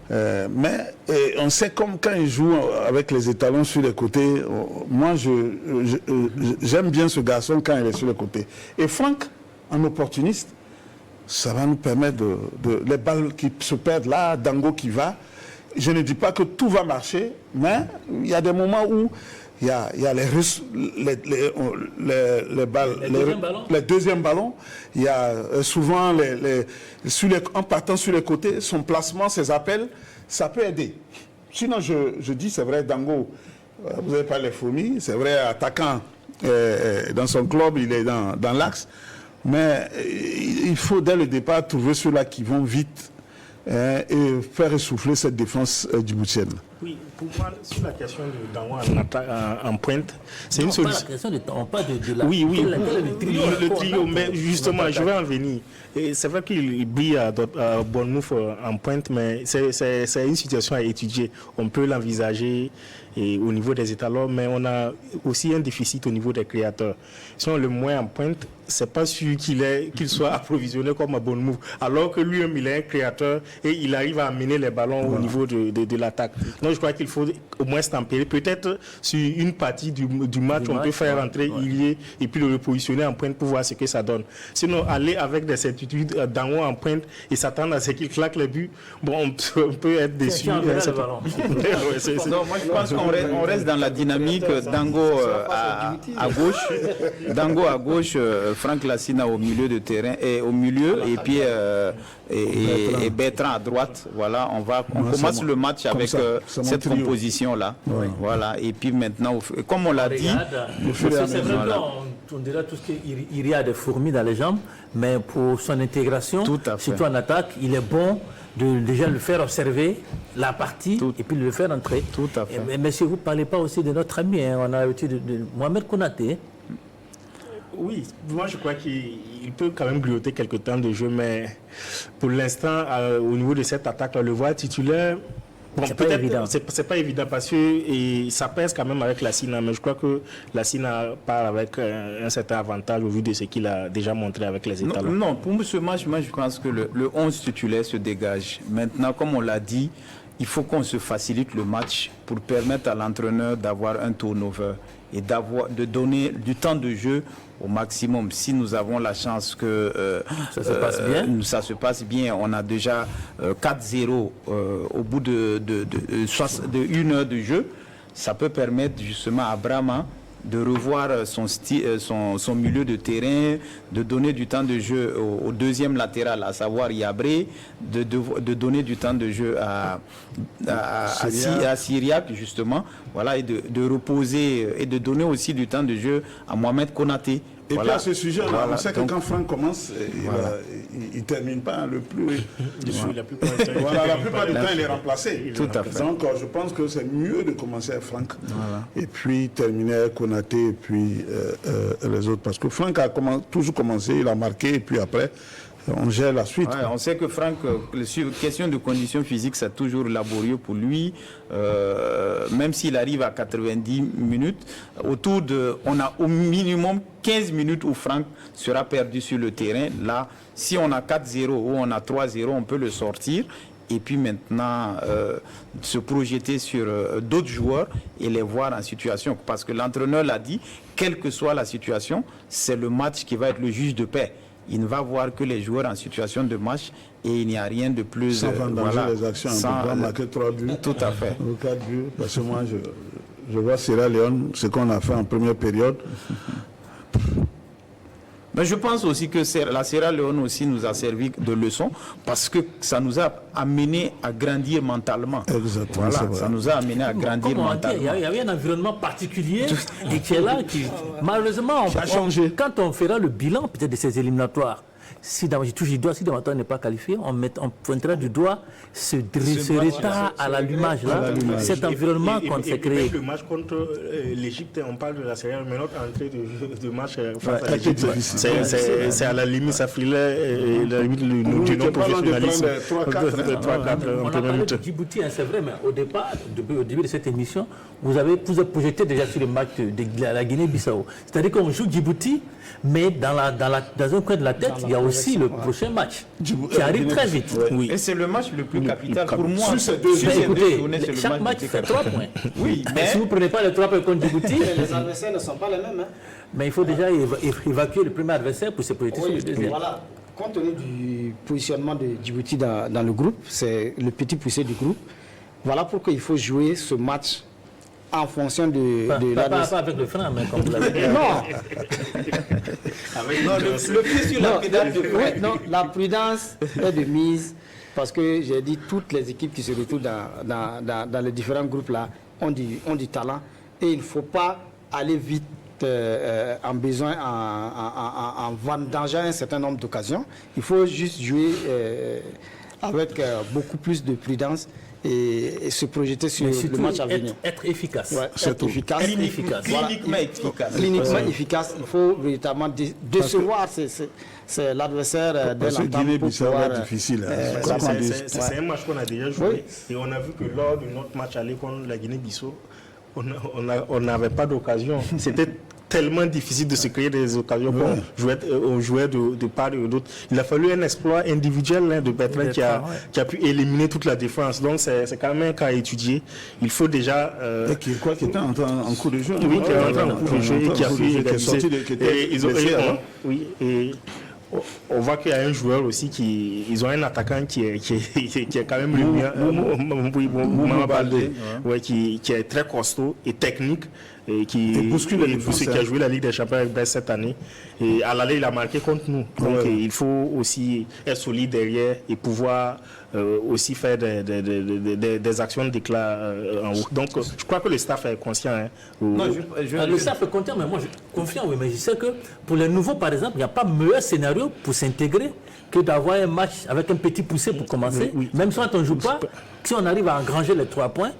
Mais on sait comme quand il joue avec les étalons sur les côtés, moi j'aime bien ce garçon quand il est sur les côtés. Et Franck, en opportuniste, ça va nous permettre les balles qui se perdent là, Dango qui va. Je ne dis pas que tout va marcher, mais il y a des moments où il y a les deuxièmes ballons. Il y a souvent, en partant sur les côtés, son placement, ses appels, ça peut aider. Sinon, je dis, c'est vrai, Dango, vous n'avez pas les fourmis, c'est vrai, attaquant dans son club, il est dans l'axe. Mais il faut, dès le départ, trouver ceux-là qui vont vite et faire essouffler cette défense djiboutienne. Oui, pour moi, sur la question de Dango en pointe, c'est une solution. On parle de la... Oui, le trio, mais justement, je vais en venir. C'est vrai qu'il brille à Bournemouth en pointe, mais c'est une situation à étudier. On peut l'envisager au niveau des étalons, mais on a aussi un déficit au niveau des créateurs. Si on le met en pointe, c'est pas sûr qu'il soit approvisionné comme à Bournemouth, alors que lui-même, il est un créateur et il arrive à amener les ballons au niveau de l'attaque. Donc, je crois qu'il faut au moins se tempérer. Peut-être sur une partie du match, on peut faire rentrer Ilié et puis le repositionner en pointe pour voir ce que ça donne. Sinon, aller avec des certitudes Dango en pointe et s'attendre à ce qu'il claque les buts, bon, on peut être déçu. Non, moi, je pense qu'on reste dans la dynamique Dango à gauche. Dango à gauche, Franck Lassina au milieu de terrain et au milieu et puis et Bertrand à droite. Voilà, on commence le match avec cette composition là. Oui. Voilà, et puis maintenant, comme on l'a dit, c'est vrai qu'on dira tout ce qu'il y a des fourmis dans les jambes, mais pour son intégration, surtout en attaque, il est bon de déjà le faire observer la partie et puis le faire entrer. Tout à fait. Mais si vous ne parlez pas aussi de notre ami, on a l'habitude de Mohamed Konaté. Oui, moi je crois qu'il peut quand même grignoter quelques temps de jeu, mais pour l'instant, au niveau de cette attaque, le voir titulaire, bon, c'est pas évident parce que ça pèse quand même avec Lassina, mais je crois que Lassina part avec un certain avantage au vu de ce qu'il a déjà montré avec les étalons. Non, pour ce match, moi je pense que le 11 titulaire se dégage. Maintenant, comme on l'a dit, il faut qu'on se facilite le match pour permettre à l'entraîneur d'avoir un turnover et de donner du temps de jeu au maximum. Si nous avons la chance que ça se passe bien, on a déjà 4-0 au bout de 1 heure de jeu, ça peut permettre justement à Brahma de revoir son milieu de terrain, de donner du temps de jeu au deuxième latéral, à savoir Yabré, de donner du temps de jeu à Syriac, justement, voilà, et de reposer et de donner aussi du temps de jeu à Mohamed Konaté. Et puis à ce sujet, on sait que quand Franck commence, il ne termine pas le plus. La plupart du temps, il est remplacé. Tout à fait. Donc je pense que c'est mieux de commencer avec Franck et puis terminer avec Konaté et puis les autres. Parce que Franck a toujours commencé, il a marqué et puis après, on gère la suite. Ouais, on sait que Franck, question de conditions physiques, c'est toujours laborieux pour lui. Même s'il arrive à 90 minutes, on a au minimum 15 minutes où Franck sera perdu sur le terrain. Là, si on a 4-0 ou on a 3-0, on peut le sortir. Et puis maintenant, se projeter sur d'autres joueurs et les voir en situation. Parce que l'entraîneur l'a dit, quelle que soit la situation, c'est le match qui va être le juge de paix. Il ne va voir que les joueurs en situation de match et il n'y a rien de plus... Sans vendanger les actions, on peut marquer 3 buts. Tout à fait. 4 buts, parce que moi, je vois Sierra Leone, ce qu'on a fait en première période. Mais je pense aussi que la Sierra Leone aussi nous a servi de leçon parce que ça nous a amené à grandir mentalement. Exactement. Voilà, ça nous a amené à grandir mentalement. Il y avait un environnement particulier et qui est là, qui malheureusement, quand on fera le bilan peut-être de ces éliminatoires, si Damatoa n'est pas qualifié, on pointera du doigt ce retard à l'allumage là, cet environnement qu'on s'est créé. Le match contre l'Égypte, on parle de la série, mais notre entrée de match face à l'Égypte, c'est à la limite, ça filait la limite du non-professionnalisme. 3-4. On a parlé de Djibouti, c'est vrai, mais au début de cette émission, vous avez projeté déjà sur le match de la Guinée-Bissau. C'est-à-dire qu'on joue Djibouti, mais dans un coin de la tête, il y a aussi le prochain match qui arrive très vite. Oui. Et c'est le match le plus capital pour moi. Écoutez, chaque match fait 3 points. Oui, mais si vous ne prenez pas les 3 points contre Djibouti, les adversaires ne sont pas les mêmes. Mais il faut déjà évacuer le premier adversaire pour se projeter sur le deuxième. Voilà. Compte tenu du positionnement de Djibouti dans le groupe, c'est le petit poussé du groupe. Voilà pourquoi il faut jouer ce match en fonction de Pas avec le frein, mais comme vous l'avez dit. Non, Le pied sur la pédale de frein. non, la prudence est de mise parce que j'ai dit toutes les équipes qui se retrouvent dans les différents groupes là ont du talent et il ne faut pas aller vite en vendangeant un certain nombre d'occasions. Il faut juste jouer avec beaucoup plus de prudence et se projeter sur le match à venir. Être efficace. Ouais, être efficace. Cliniquement efficace. Cliniquement efficace. Il faut véritablement décevoir l'adversaire dès Parce que l'entame pour Guinée-Bissau pouvoir... est difficile. C'est un match qu'on a déjà joué. Oui. Et on a vu que lors de notre match aller contre la Guinée-Bissau, on n'avait pas d'occasion. C'était tellement difficile de se créer des occasions. On jouait de part et d'autre. Il a fallu un exploit individuel de Bertrand qui a pu éliminer toute la défense. Donc c'est quand même un cas à étudier. Il faut déjà... Qui était en cours de jeu. Oui, qui est entré en cours de jeu et qui a pu égaliser. Et on voit qu'il y a un joueur aussi ils ont un attaquant qui est quand même le mien, Mouma Baldé, qui est très costaud et technique. Et qui a joué la Ligue des Champions avec Brest cette année. Et à l'aller, il a marqué contre nous. Donc il faut aussi être solide derrière et pouvoir aussi faire des actions d'éclat en haut. Donc je crois que le staff est conscient. Le staff est conscient, mais moi je suis confiant, oui, mais je sais que pour les nouveaux, par exemple, il n'y a pas meilleur scénario pour s'intégrer que d'avoir un match avec un petit poussé pour commencer. Oui. Même si on ne joue pas, si on arrive à engranger les 3 points,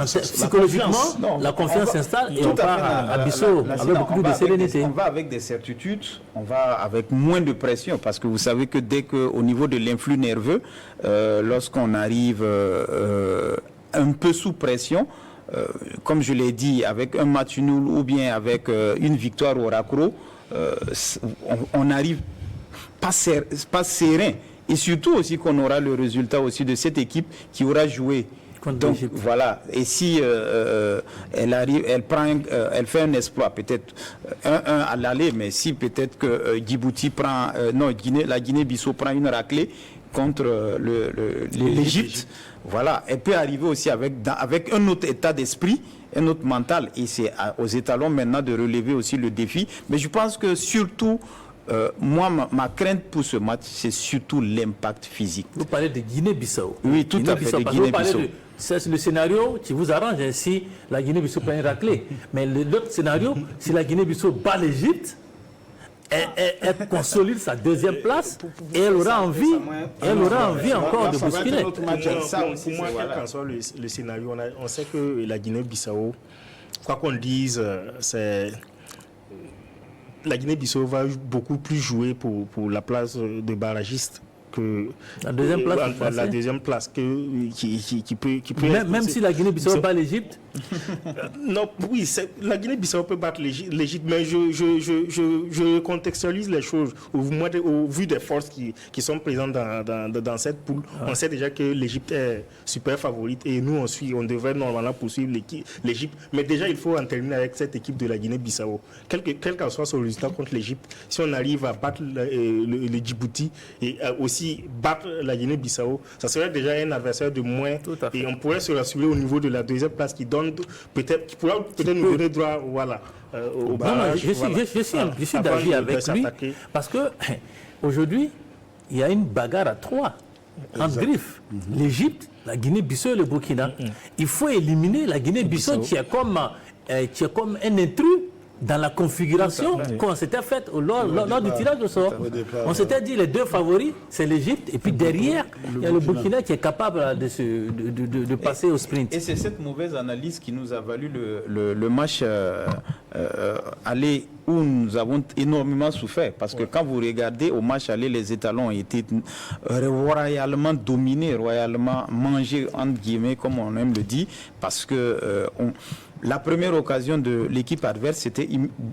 psychologiquement, la confiance s'installe et on part à Bissau avec beaucoup plus de sérénité. On va avec des certitudes, on va avec moins de pression parce que vous savez que dès qu'au niveau de l'influx nerveux, lorsqu'on arrive un peu sous pression, comme je l'ai dit, avec un match nul ou bien avec une victoire au raccro, on n'arrive pas serein. Et surtout aussi qu'on aura le résultat aussi de cette équipe qui aura joué. Donc voilà, et si elle arrive, elle fait un exploit, peut-être 1-1 à l'aller, mais si peut-être que Djibouti prend, la Guinée-Bissau prend une raclée contre l'Égypte, voilà, elle peut arriver aussi avec un autre état d'esprit, un autre mental, et c'est aux étalons maintenant de relever aussi le défi. Mais je pense que surtout, moi, ma crainte pour ce match, c'est surtout l'impact physique. Vous parlez de Guinée-Bissau. Oui, tout à fait, de Guinée-Bissau. C'est le scénario qui vous arrange si la Guinée-Bissau prend une raclée. Mais l'autre scénario, si la Guinée-Bissau bat l'Égypte, elle consolide sa deuxième place et elle aura envie, encore de bousculer. Pour moi, quel qu'en soit le scénario, on sait que la Guinée-Bissau, quoi qu'on dise, la Guinée-Bissau va beaucoup plus jouer pour la place de barragiste que la deuxième place, qui peut même si la Guinée-Bissau bat l'Égypte. Non, oui, la Guinée-Bissau peut battre l'Égypte, mais je contextualise les choses au vu des forces qui sont présentes dans cette poule. On sait déjà que l'Égypte est super favorite et nous on devrait normalement poursuivre l'Égypte, mais déjà il faut en terminer avec cette équipe de la Guinée-Bissau. Quel qu'en soit son résultat contre l'Égypte, si on arrive à battre le Djibouti et aussi battre la Guinée-Bissau, ça serait déjà un adversaire de moins et on pourrait se rassurer au niveau de la deuxième place qui pourra peut-être nous donner droit au barrage. Je suis d'avis avec lui parce que aujourd'hui il y a une bagarre à 3 entre griffes. L'Égypte, la Guinée-Bissau et le Burkina. Il faut éliminer la Guinée-Bissau qui est comme un intrus dans la configuration qu'on s'était faite lors du tirage au sort. On s'était dit les deux favoris, c'est l'Égypte, et puis derrière, il y a le Burkina qui est capable de passer au sprint. Et c'est cette mauvaise analyse qui nous a valu le match aller où nous avons énormément souffert. Parce que quand vous regardez au match aller, les étalons ont été royalement dominés, royalement mangés, entre guillemets, comme on aime le dire, parce que la première occasion de l'équipe adverse, c'était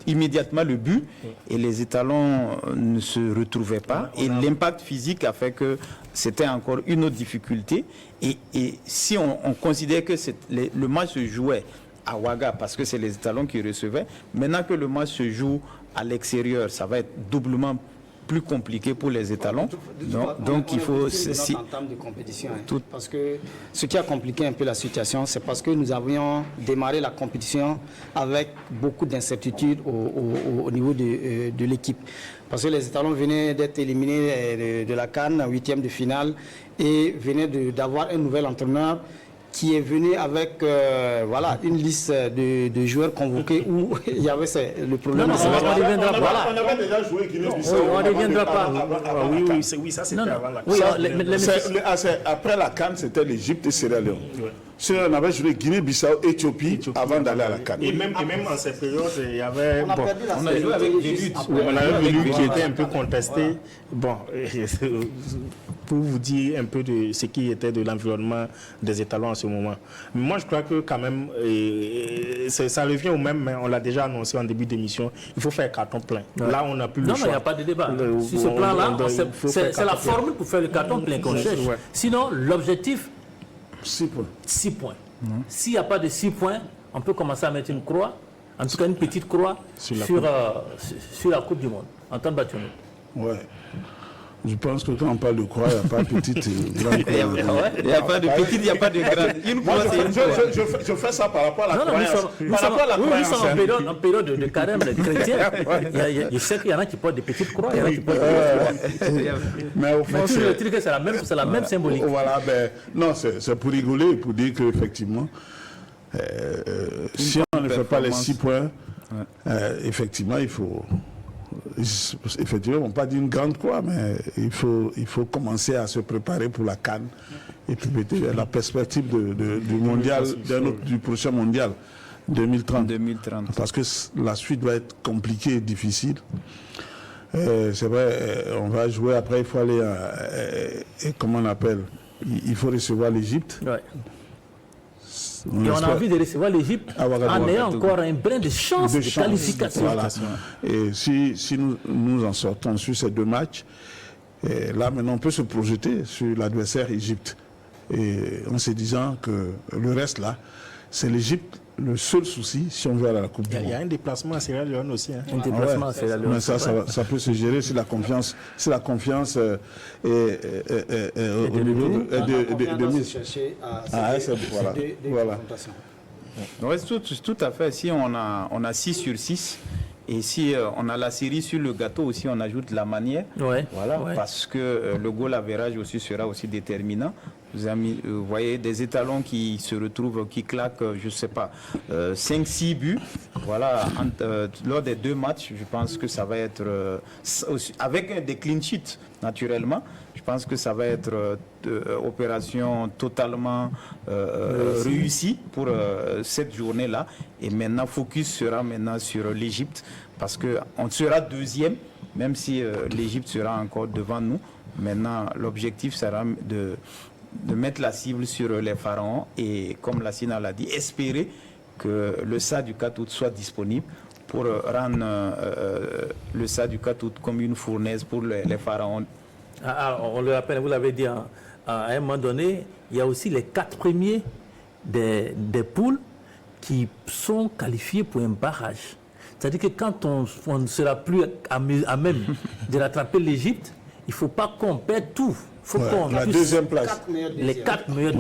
immédiatement le but et les étalons ne se retrouvaient pas. Et l'impact physique a fait que c'était encore une autre difficulté. Et si on considère que le match se jouait à Ouaga, parce que c'est les étalons qui recevaient, maintenant que le match se joue à l'extérieur, ça va être doublement plus compliqué pour les étalons. Donc il faut... En termes de compétition, parce que ce qui a compliqué un peu la situation, c'est parce que nous avions démarré la compétition avec beaucoup d'incertitudes au niveau de l'équipe. Parce que les étalons venaient d'être éliminés de la CAN en 8e de finale et venaient d'avoir un nouvel entraîneur qui est venu avec une liste de joueurs convoqués où il y avait le problème. Non, on ne reviendra pas. On avait déjà joué Guinée-Bissau. On ne reviendra pas. Oui, ça c'était avant la CAN. Après la CAN, c'était l'Égypte et Sierra Leone. On avait joué Guinée-Bissau, Éthiopie avant d'aller à la CAN. Et même en cette période, il y avait... On a joué avec des luttes. On avait une lutte qui était un peu contestée. Bon, pour vous dire un peu de ce qui était de l'environnement des étalons en ce moment. Mais moi, je crois que quand même, ça revient au même, mais on l'a déjà annoncé en début d'émission, il faut faire carton plein. Là, on n'a plus le choix. Non, il n'y a pas de débat. Sur ce plan-là, c'est la formule pour faire le carton plein qu'on cherche. Sinon, l'objectif... 6 points. 6 points. S'il n'y a pas de 6 points, on peut commencer à mettre une croix, en tout cas une petite croix, sur la Coupe du Monde, en temps de battu. Ouais. Je pense que quand on parle de croix, il n'y a pas de petite grande croix. Il n'y a pas de petite, il n'y a pas de grande. Une croix, je fais ça par rapport à la croyance. Nous sommes en période de carême chrétien. Je sais qu'il y en a qui portent des petites croix, il y en a qui portent des petites croix. Mais au fond, c'est la même symbolique. Voilà, non, c'est pour rigoler, pour dire qu'effectivement, si on ne fait pas les 6 points, effectivement, il faut... Effectivement, on ne va pas dire une grande croix, mais il faut commencer à se préparer pour la CAN et puis la perspective du prochain mondial 2030. Parce que la suite va être compliquée et difficile. C'est vrai, on va jouer après, il faut aller comment on appelle, il faut recevoir l'Égypte. Ouais. Et on a envie de recevoir l'Égypte en ayant encore un brin de chance de qualification. Voilà. Et si nous en sortons sur ces 2 matchs, là maintenant on peut se projeter sur l'adversaire Égypte. Et en se disant que le reste là, c'est l'Égypte. Le seul souci, si on veut aller à la Coupe du Monde. Il y a un déplacement à Sierra Leone aussi. Un déplacement à Sierra Leone. Mais ça peut se gérer si la confiance est au niveau de mise. Voilà. Tout à fait. Si on a 6 sur 6, et si on a la série sur le gâteau aussi, on ajoute la manière. Parce que le goal average aussi sera aussi déterminant. Vous voyez des étalons qui se retrouvent, qui claquent, je ne sais pas, 5-6 buts. Voilà, lors des 2 matchs, je pense que ça va être, avec des clean sheets, naturellement, je pense que ça va être opération totalement réussie pour cette journée-là. Et maintenant, focus sera maintenant sur l'Égypte, parce qu'on sera 2e, même si l'Égypte sera encore devant nous. Maintenant, l'objectif sera de mettre la cible sur les pharaons et, comme la Sina l'a dit, espérer que le SA du 4 août soit disponible pour rendre le SA du 4 août comme une fournaise pour les pharaons. On le rappelle, vous l'avez dit, à un moment donné, il y a aussi les 4 premiers des poules qui sont qualifiés pour un barrage. C'est-à-dire que quand on ne sera plus à même de rattraper l'Égypte, il ne faut pas qu'on perde tout. La deuxième place. Les 4 meilleurs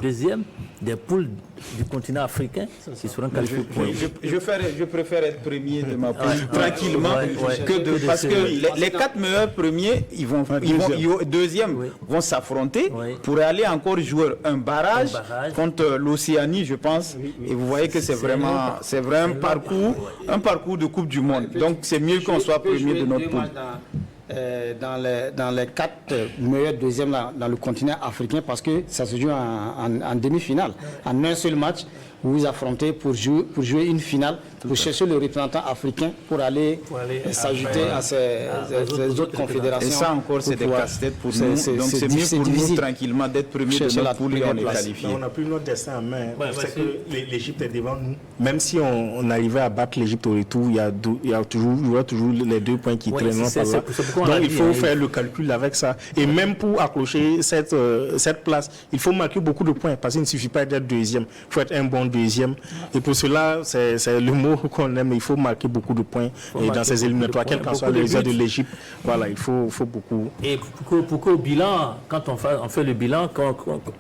deuxièmes des poules du continent africain qui seront qualifiés. Je préfère être premier de ma poule tranquillement parce que les 4 meilleurs premiers, deuxièmes vont s'affronter pour aller encore jouer un barrage contre l'Océanie, je pense. Et vous voyez que c'est vraiment un parcours de Coupe du Monde. Donc c'est mieux qu'on soit premier de notre poule. Dans les 4 meilleurs deuxièmes dans le continent africain, parce que ça se joue en demi-finale. En un seul match, vous vous affrontez pour jouer une finale, pour chercher le représentant africain pour aller s'ajouter à ces autres confédérations. Et ça encore, c'est des casse-têtes pour nous. Donc c'est mieux pour nous tranquillement d'être premier de notre poule et on est qualifié. On n'a plus notre destin en main. C'est que l'Égypte est devant nous. Même si on arrivait à battre l'Égypte au retour, il y aura toujours les 2 points qui traîneront par là. qu'on Donc l'a il dit, faut hein, faire le calcul avec ça. Et même pour accrocher cette place, il faut marquer beaucoup de points parce qu'il ne suffit pas d'être deuxième. Il faut être un bon deuxième. Et pour cela, c'est le mot qu'on aime. Il faut marquer beaucoup de points et dans ces éliminatoires, quel qu'en soit le résultat de l'Égypte. Voilà, il faut beaucoup. Et pour qu'au bilan, quand on fait le bilan,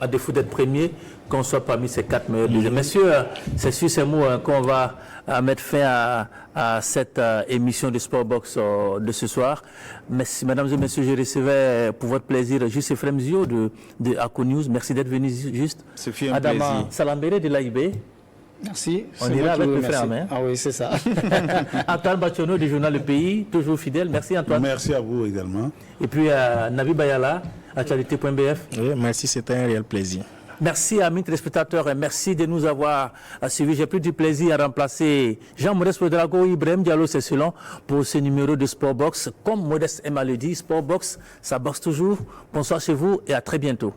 à défaut d'être premier, qu'on soit parmi ces 4 meilleurs deuxièmes. Messieurs, c'est sur ces mots qu'on va mettre fin à cette émission de Sportbox de ce soir. Merci, mesdames et messieurs, je recevais pour votre plaisir Juste Ephraim Zio de Ako News. Merci d'être venu, Juste. Ce fut un Adama plaisir. Salambere de l'AIB. Merci. On ira avec le frère, hein. Ah oui, c'est ça. Antoine Bachonneau du journal Le Pays, toujours fidèle. Merci Antoine. Merci à vous également. Et puis Nabi Bayala, actualité.bf. Oui, merci, c'était un réel plaisir. Merci amis téléspectateurs et merci de nous avoir suivis. J'ai pris du plaisir à remplacer Jean-Modeste Drago, Ibrahim Diallo, c'est selon pour ce numéro de Sportbox. Comme Modeste Emma le dit, Sportbox, ça boxe toujours. Bonsoir chez vous et à très bientôt.